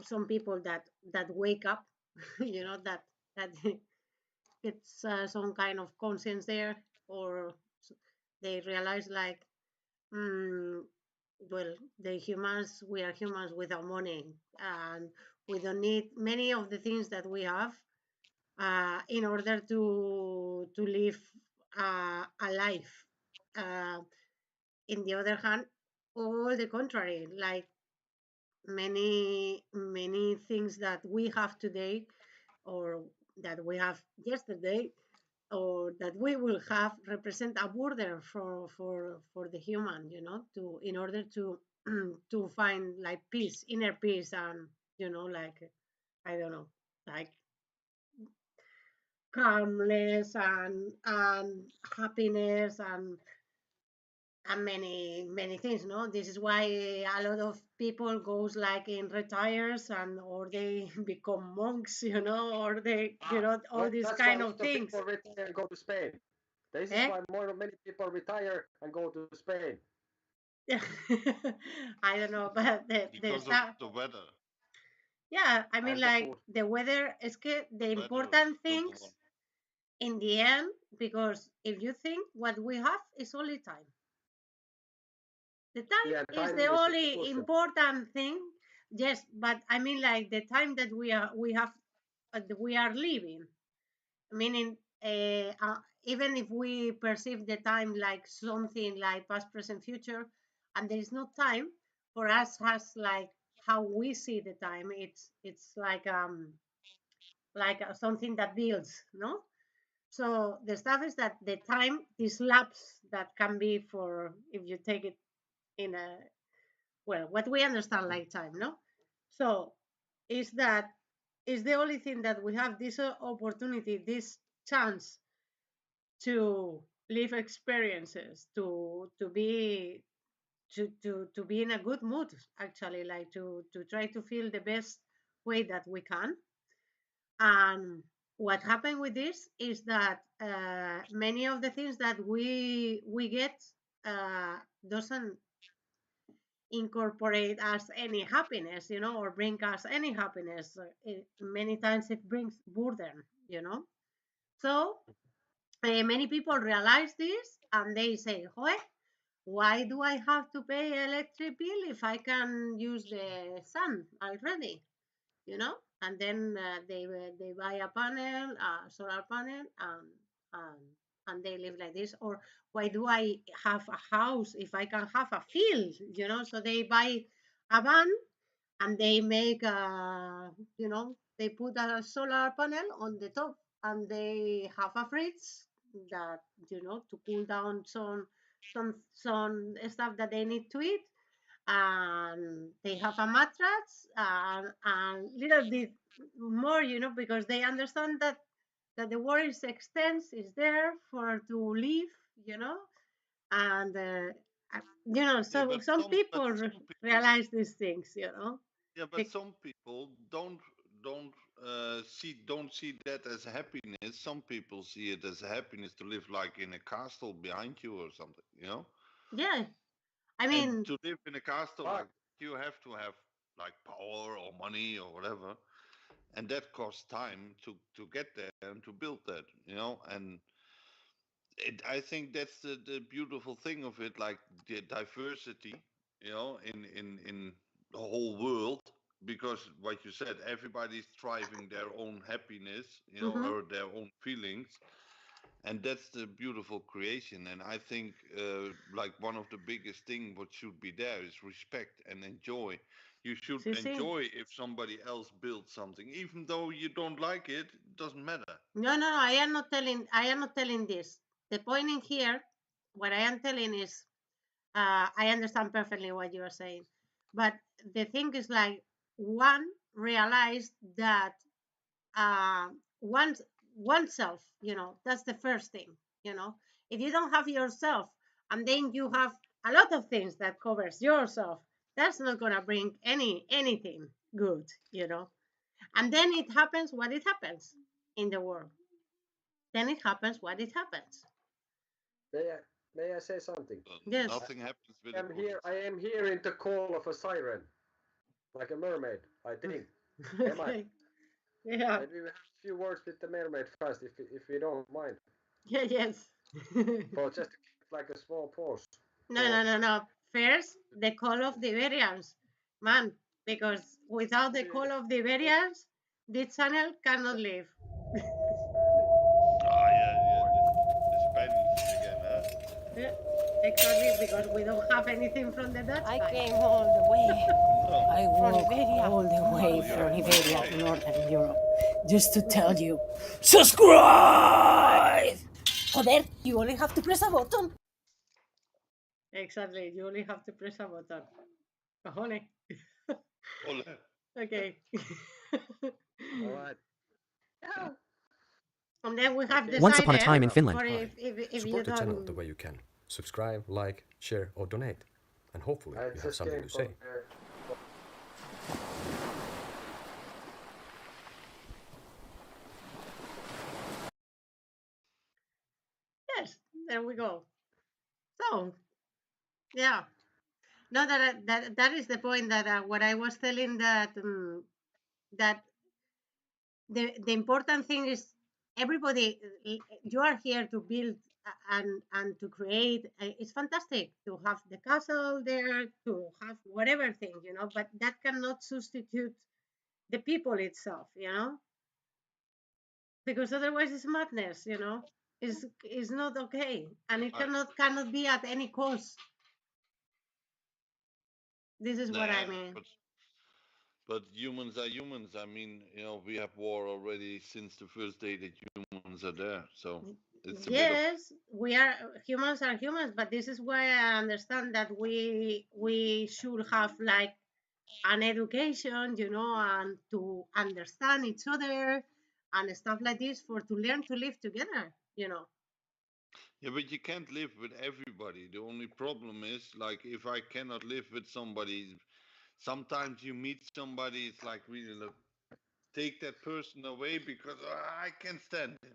some people that wake up, that it's some kind of conscience there, or they realize like well, we are humans without money, and we don't need many of the things that we have in order to live a life. In the other hand, all the contrary, like many things that we have today or that we have yesterday or that we will have represent a burden for the human, to in order to to find like peace, inner peace, and like I don't know, like calmness and happiness and many things. This is why a lot of people goes like in retires and or they become monks, or they all these that's kind why a of lot of things. people retire and go to Spain. This is why many people retire and go to Spain. I don't know, but because of the weather. Yeah, I mean, like the weather is the important things in the end, because if you think what we have is only time. The time is the only important thing. Yes, but I mean, like the time that we are living, meaning even if we perceive the time like something like past, present, future, and there is no time for us, has like how we see the time. It's like something that builds, no? So the stuff is that the time, this lapse that can be for, if you take it in a, well, what we understand like time, no? So is that is the only thing that we have this opportunity, this chance to live experiences, to be to be in a good mood, actually, like to try to feel the best way that we can. And what happened with this is that many of the things that we get doesn't incorporate us any happiness, or bring us any happiness. Many times it brings burden, So many people realize this and they say, why do I have to pay electric bill if I can use the sun already? And then they buy a panel, a solar panel, and and they live like this. Or why do I have a house if I can have a field? So they buy a van and they make they put a solar panel on the top and they have a fridge that to cool down some stuff that they need to eat, and they have a mattress and little bit more, because they understand that the world is extends is there for to live, and Yeah, so some people some people, realize these things, yeah, but Be- some people don't see that as happiness. Some people see it as happiness to live like in a castle behind you or something, yeah, I And mean, to live in a castle, But like you have to have like power or money or whatever, and that costs time to get there and to build that, And I think that's the beautiful thing of it, like the diversity, in the whole world. Because what you said, everybody's striving their own happiness, mhm. or their own feelings, and that's the beautiful creation. And I think, like one of the biggest thing what should be there is respect and enjoy. You should See, see. enjoy if somebody else builds something, even though you don't like it. It doesn't matter. No, no, no. I am not telling this. The point in here, what I am telling is, I understand perfectly what you are saying, but the thing is like one realized that uh, one oneself, that's the first thing. If you don't have yourself, and then you have a lot of things that covers yourself, that's not gonna bring anything good. And then it happens what it happens in the world. Then it happens what it happens. may I, may I say something? Yes. Nothing happens with I a am here. coincidence. I am hearing the call of a siren, like a mermaid. I think. Am I? Okay. Yeah. Maybe we have a few words with the mermaid first, if you don't mind, Yeah. Yes. for just to keep like a small pause. No, For no, no, no. First, the call of the Iberians, man, because without the call of the Iberians, this channel cannot live. Ah, yeah, yeah. The Spanish again, huh? Yeah, exactly, because we don't have anything from the Dutch I guys. came all the way. No. I From walked Iberia. all the way Oh, you're from from Iberia to Spain. Northern Europe just to tell you, subscribe! Joder, you only have to press a button. Exactly, you only have to press a button. Cojones. Ole. Okay. all right. And then we have Okay. Once upon a decided, time in Finland. for Hi. if you Support the channel the don't, way you can. Subscribe, like, share, or donate. And hopefully I you have just something came to say. from there. yes, there we go. So yeah, no, that is the point, that what I was telling, that the important thing is everybody, you are here to build, and to create. It's fantastic to have the castle there, to have whatever thing, but that cannot substitute the people itself, because otherwise it's madness, is not okay, and it I, cannot be at any cost. This is what I nah, mean. but humans are humans. I mean, we have war already since the first day that human humans are there. So it's a bit of Yes, we are humans, but this is why I understand that we should have like an education, and to understand each other and stuff like this for to learn to live together. yeah, but you can't live with everybody. The only problem is like if I cannot live with somebody, sometimes you meet somebody, it's like really look, take that person away because I can't stand him.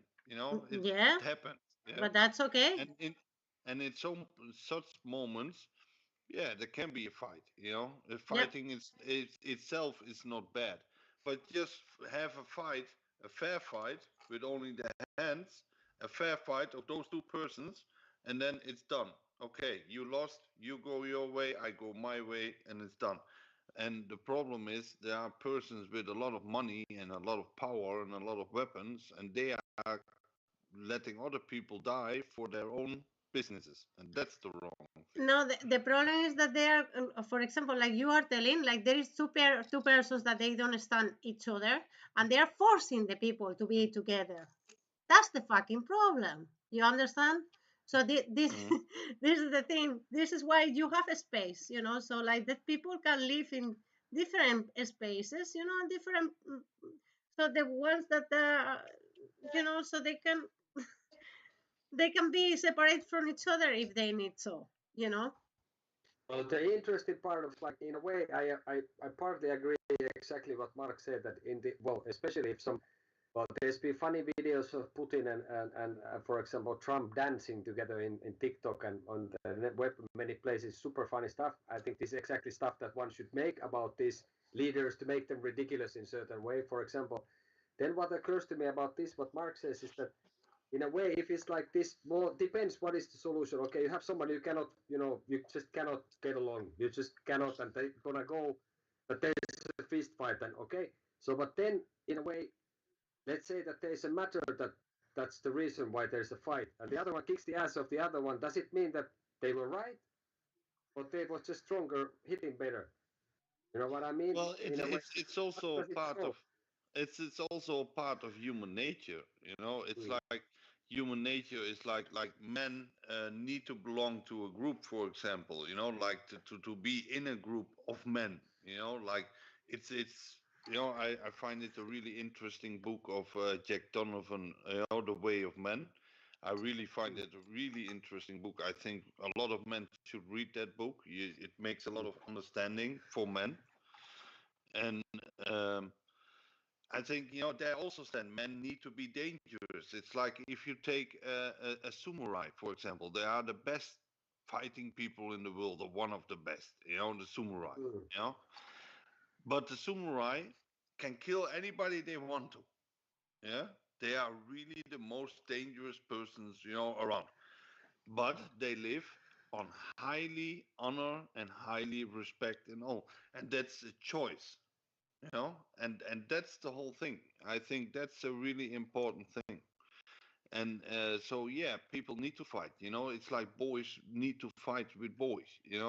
It Yeah, happens. Yeah, but that's okay. and in such moments, yeah, there can be a fight. The Yep. fighting itself is not bad, but just have a fight, a fair fight with only the hands, a fair fight of those two persons, and then it's done. Okay, you lost. You go your way, I go my way, and it's done. And the problem is there are persons with a lot of money and a lot of power and a lot of weapons, and they are letting other people die for their own businesses, and that's the wrong thing. No, the problem is that they are, for example, like you are telling, like there is two persons that they don't understand each other, and they are forcing the people to be together. That's the fucking problem. You understand? So this Mhm. this is the thing. This is why you have a space, so like that people can live in different spaces, different. So the ones that so they can be separate from each other if they need so. Well, the interesting part of like in a way, I partly agree exactly what Mark said that in the well, especially if some well, there's been funny videos of Putin and for example Trump dancing together in TikTok and on the web many places, super funny stuff. I think this is exactly stuff that one should make about these leaders to make them ridiculous in certain way. For example, then what occurs to me about this, what Mark says is that in a way, if it's like this, well, depends what is the solution. Okay, you have someone you cannot, you just cannot get along. You just cannot, and they're gonna go, but there's a fist fight, and okay. So, but then in a way, let's say that there's a matter that's the reason why there's a fight, and the other one kicks the ass of the other one. Does it mean that they were right, or they was just stronger, hitting better? You know what I mean? Well, In a way, it's how also does it part go? of it's also a part of human nature. It's Mm. like human nature is like men need to belong to a group, for example. Like to be in a group of men. Like it's I find it a really interesting book of Jack Donovan. The Way of Men. I really find it a really interesting book. I think a lot of men should read that book. It makes a lot of understanding for men. And um, I think they also stand men need to be dangerous. It's like if you take a samurai, for example, they are the best fighting people in the world, or one of the best. The samurai. Mm. You know, but the samurai can kill anybody they want to. Yeah, they are really the most dangerous persons around. But they live on highly honor and highly respect and all, and that's a choice. And that's the whole thing. I think that's a really important thing. And so yeah, people need to fight. It's like boys need to fight with boys.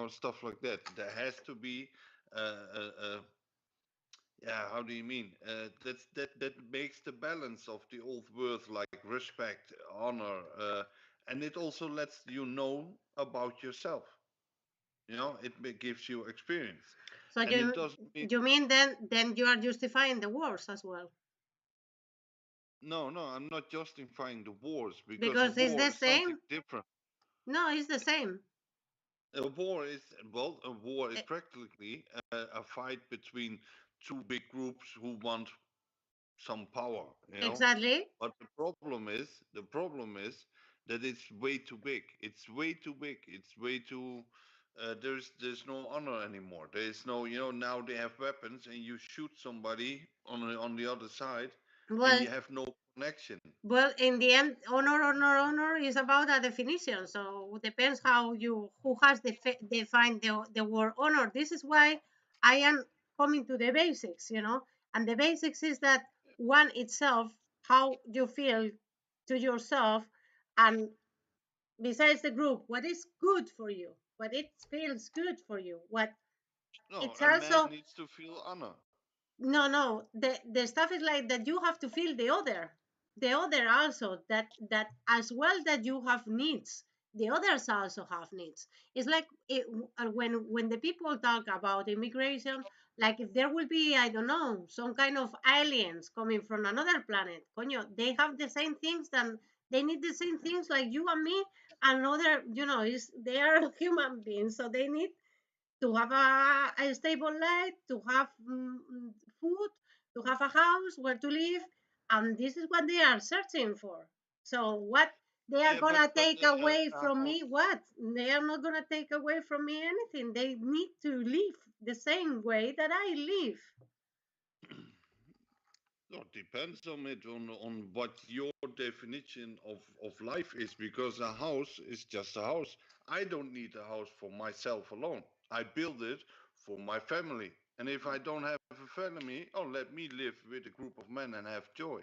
Stuff like that. There has to be yeah, how do you mean, that makes the balance of the old words like respect, honor, and it also lets you know about yourself. Gives you experience. So And it you doesn't mean, you mean then you are justifying the wars as well, no, I'm not justifying the wars, because a because it's war the is something same. different. No, it's the same. A war is Eh, practically a fight between two big groups who want some power. exactly. But the problem is that it's way too big. It's way too big. It's way too. There's no honor anymore. There's no. Now they have weapons, and you shoot somebody on the other side, and Well, you have no connection. well, in the end, honor is about a definition. So it depends who has defined the word honor. This is why I am coming to the basics, and the basics is that one itself, how you feel to yourself, and besides the group, what is good for you, what it feels good for you, what No, it's a man also. needs to feel honor. No, the stuff is like that you have to feel the other. the other also, that as well that you have needs, the others also have needs. It's like when the people talk about immigration, like if there will be, I don't know, some kind of aliens coming from another planet, coño, they have the same things, than they need the same things like you and me and other, is they are human beings, so they need to have a stable life, to have food, to have a house where to live, and this is what they are searching for. So what they are Yeah, gonna but take away from me? What? They are not gonna take away from me anything. They need to live the same way that I live. no, it depends on what your definition of life is, because a house is just a house. I don't need a house for myself alone. I build it for my family. And if I don't have a family, oh, let me live with a group of men and have joy.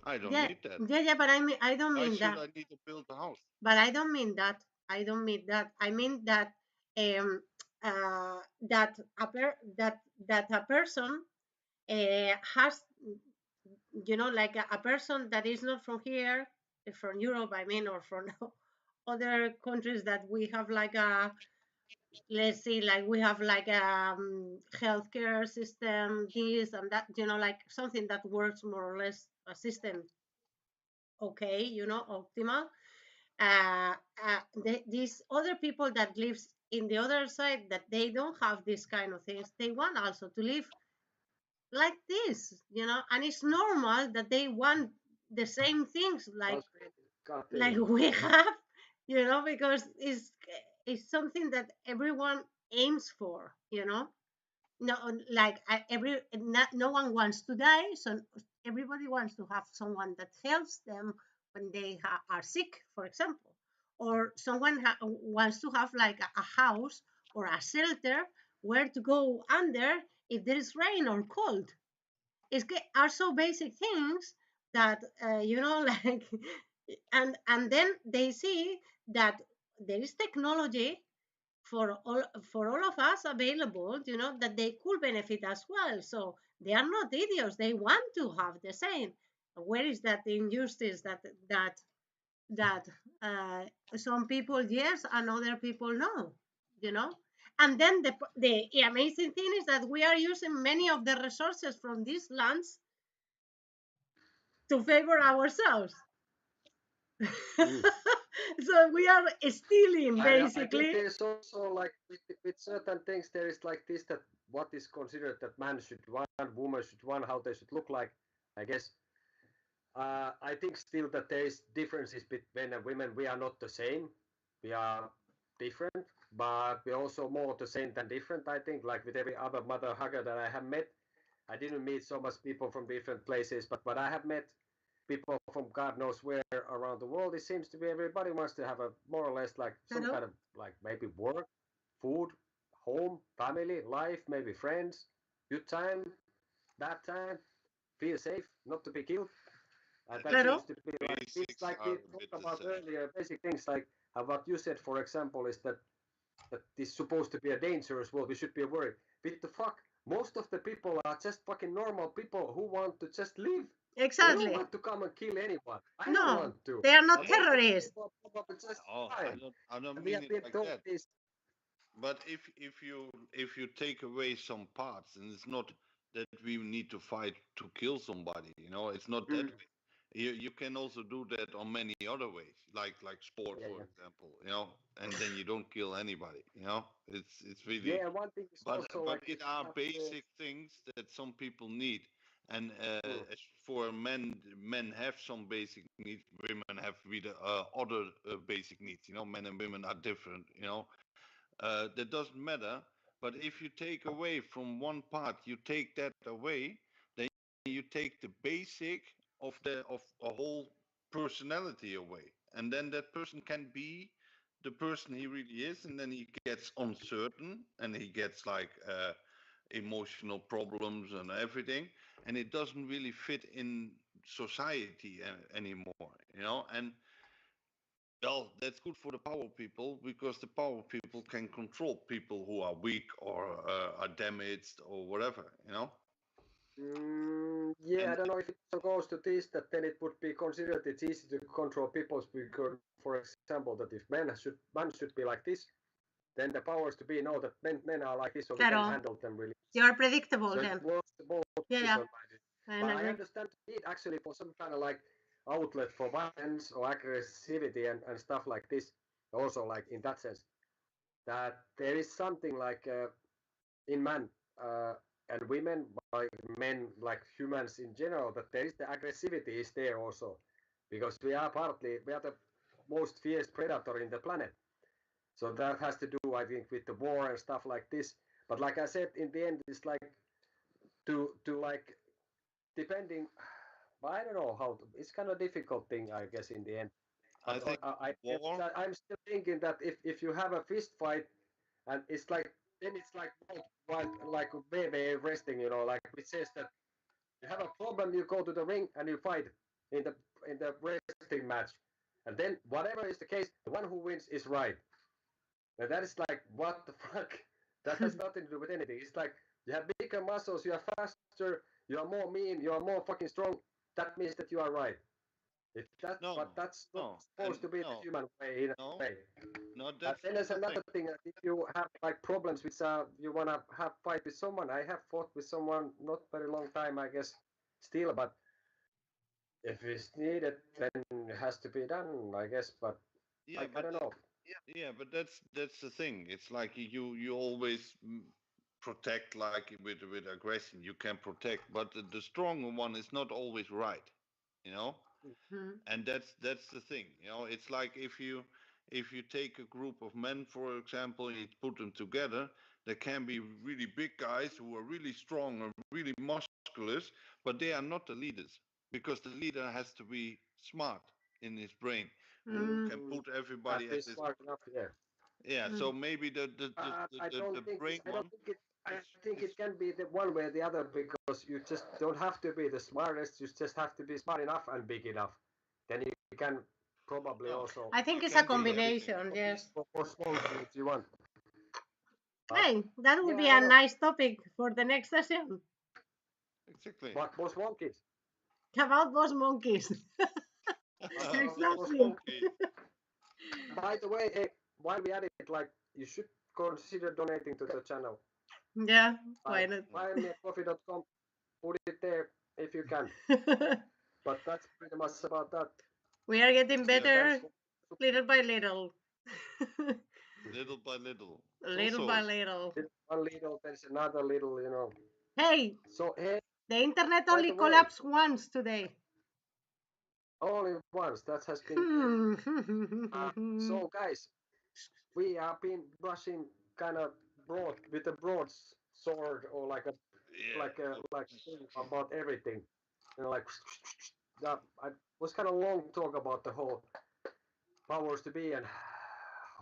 I don't Yeah, need that. yeah, but I don't Why mean should that. I need to build a house? But I don't mean that. I don't mean that. I mean that um, that a person has, like a person that is not from here, from Europe, I mean, or from other countries, that we have like a, let's see, like we have like a healthcare system, this and that, like something that works more or less, a system, okay, optimal. These other people that lives in the other side, that they don't have this kind of things, they want also to live like this, and it's normal that they want the same things like we have, because it's something that everyone aims for, no, like no one wants to die, so everybody wants to have someone that helps them when they are sick, for example, or someone wants to have like a house or a shelter where to go under if there is rain or cold. Are so basic things that like, and then they see that there is technology for all of us available, that they could benefit as well. So they are not idiots, they want to have the same. Where is that injustice that uh, some people yes and other people no, you know and then the amazing thing is that we are using many of the resources from these lands to favor ourselves. So we are stealing, I think basically. there's also like with certain things there is like this, that what is considered that man should want, woman should want, how they should look like. I guess I think still that there is differences between men and women. We are not the same. We are different, but we're also more the same than different. I think like with every other mother hugger that I have met, I didn't meet so much people from different places, but I have met people from God knows where around the world. It seems to be everybody wants to have a more or less like some Hello? kind of like maybe work, food, home, family, life, maybe friends, good time, bad time, feel safe, not to be killed. I That think Hello? seems to be like it's basics like are we a bit talked the about same. earlier. Basic things like what you said, for example, is that this is supposed to be a dangerous world. We should be worried. What the fuck? Most of the people are just fucking normal people who want to just live. They don't Exactly. want to come and kill anyone. I don't No, want to. they are And not most of the terrorists. people are probably just Oh, fine. I don't And we mean have it been like told that. this. But if you take away some parts, and it's not that we need to fight to kill somebody, it's not that Mm. way. You can also do that on many other ways, like sport, Yeah, for yeah. example, and then you don't kill anybody. It's really, Yeah, one thing is but also but like it it's are not. basic things that some people need, and Mm. as for men have some basic needs, women have really other basic needs. Men and women are different. That doesn't matter. But if you take away from one part, you take that away, then you take the basic of a whole personality away, and then that person can be the person he really is, and then he gets uncertain, and he gets like emotional problems and everything, and it doesn't really fit in society anymore. And well, that's good for the power people, because the power people can control people who are weak or are damaged or whatever. Yeah, And I don't know if it also goes to this that then it would be considered it's easy to control people's because, for example, that if man should be like this, then the powers to be know that men are like this, so we can Claro. handle them really. You're predictable So then. it works both Yeah, ways yeah. on my view. I But I agree. understand it actually for some kind of like outlet for violence or aggressivity and stuff like this. Also, like in that sense, that there is something like in man and women, like men, like humans in general, that there is the aggressivity is there also, because we are the most fierce predator in the planet. So that has to do, I think, with the war and stuff like this. But like I said, in the end, it's like to like depending. But I don't know how. It's kind of difficult thing, I guess, in the end. I But think war. I'm still thinking that if you have a fist fight and it's like then it's like like WWE wrestling, you know, like it says that you have a problem, you go to the ring and you fight in the wrestling match, and then whatever is the case, the one who wins is right. And that is like what the fuck? That has nothing to do with anything. It's like you have bigger muscles, you are faster, you are more mean, you are more fucking strong. That means that you are right. If that, No, but that's not no, supposed and to be the no, human way in a no, way. no. And That's then not there's the thing. another thing that if you have like problems with you wanna have fight with someone. I have fought with someone not very long time, I guess, still. But if it's needed, then it has to be done, I guess. But Yeah, like I but don't know. yeah, but that's the thing. It's like you always protect like with aggression. You can protect, but the stronger one is not always right. You know. Mhm. And that's the thing, it's like if you take a group of men, for example, and you put them together, there can be really big guys who are really strong and really musculous, but they are not the leaders, because the leader has to be smart in his brain, who can Mm, put At everybody at least this. smart enough, yeah. Yeah, mm. so maybe I don't the think brain I don't one think it. I is think is it can be the one way or the other because you just don't have to be the smartest. You just have to be smart enough and big enough. Then you can probably no, also I think you it's a can be be everything. combination, yes. for small if you want. But Hey, that would yeah, be I a don't know. nice topic for the next session. Exactly. What was monkeys? About those monkeys. Those Exactly. monkeys. By the way, hey, while we at it, like you should consider donating to the channel. Yeah, why not? Buymeacoffee.com. Put it there if you can. But that's pretty much about that. We are getting Yeah, Thanks better for little by little. little by little. Little by little. one little, there's another little, you know. Hey, So hey, the internet by only the way, collapsed once today. only once that has been. So guys, we have been brushing kind of broad with a broad sword or like a Yeah. thing about everything. You know, like that. I was kind of long talk about the whole powers to be and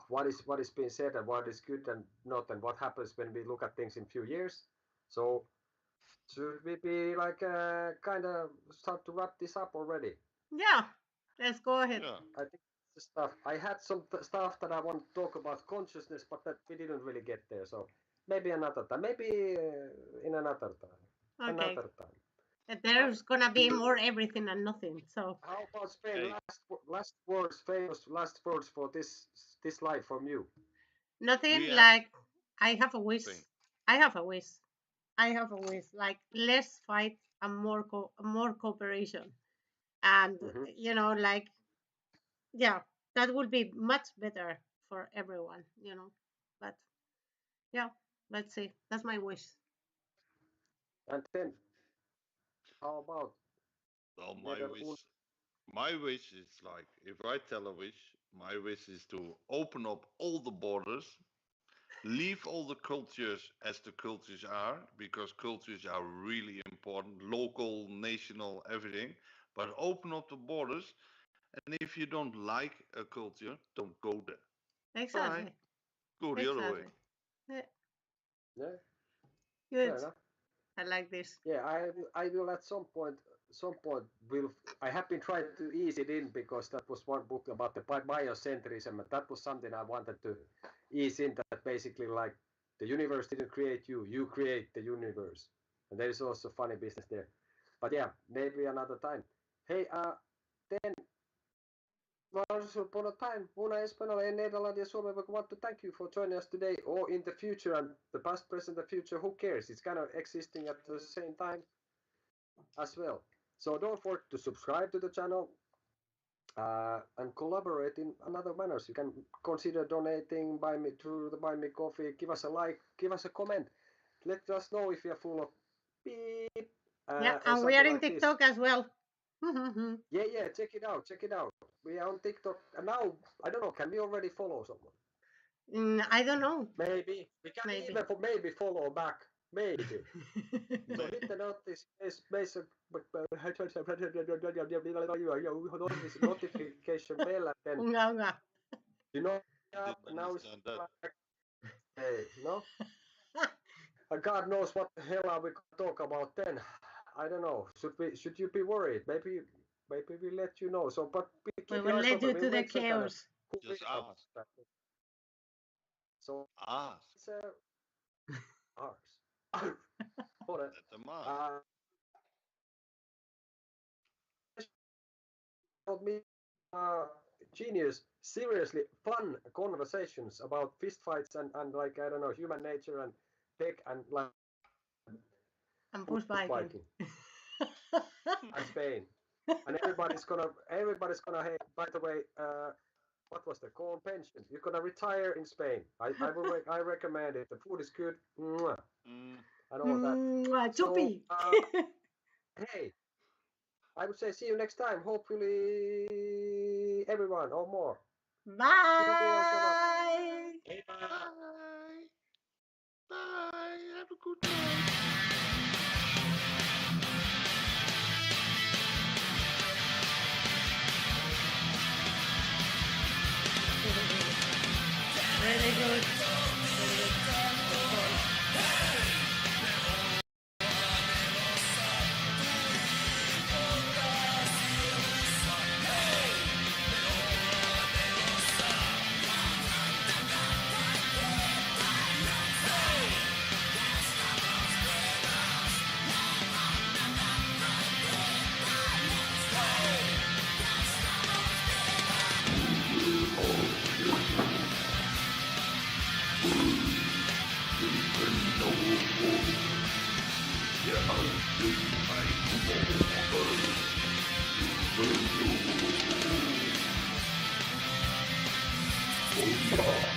what is being said and what is good and not and what happens when we look at things in few years. So should we be like kind of start to wrap this up already? Yeah, let's go ahead. Yeah. I think the stuff I had some stuff that I want to talk about consciousness, but that we didn't really get there. So maybe another time. Maybe in another time. Okay. Another time. There's gonna be more everything and nothing. So How about Spain? Hey. Last words, famous last words for this live from you. nothing We have like I have a wish. thing. I have a wish. I have a wish. Like less fight and more cooperation. And Mm-hmm. like yeah, that would be much better for everyone. But yeah, let's see. That's my wish. And then how about Well, never un- my wish is like, if I tell a wish, my wish is to open up all the borders, leave all the cultures as the cultures are, because cultures are really important, local, national, everything. But open up the borders, and if you don't like a culture, don't go there. Bye. Exactly. Go the other way. Exactly. Yeah, yeah, good. fair enough. I like this. Yeah, I will at some point will I have been trying to ease it in because that was one book about the biocentrism and that was something I wanted to ease in that basically like the universe didn't create you, you create the universe. And there is also funny business there. But yeah, maybe another time. Hey, then once upon a time, una Española, een Nederlander ja Suomipoika want to thank you for joining us today or in the future and the past, present, the future, who cares? It's kind of existing at the same time as well. So don't forget to subscribe to the channel and collaborate in another manners. You can consider donating through the Buy Me Coffee. Give us a like, give us a comment. Let us know if you're full of beep. Yeah, and we are in like TikTok as well. Yeah, check it out. We are on TikTok. And now, I don't know, can we already follow someone? I don't know. Maybe. We can even maybe follow back. Maybe. So hit the notification bell and then, you know, now it's like, hey, no? God knows what the hell are we going to talk about then. I don't know. Should you be worried? Maybe we let you know. So, but we will let you to the chaos. Just ask. So ask. It's ours. Hold on. Me, genius, seriously fun conversations about fist fights and like I don't know human nature and tech and like and bush biking. And Spain. And everybody's gonna hey, by the way, what was the call? Pension. You're gonna retire in Spain. I recommend it. The food is good. Mwah. And all that. So, hey, I would say see you next time. Hopefully everyone or more. Bye. Bye. Bye. Have a good night. Very good. Yeah.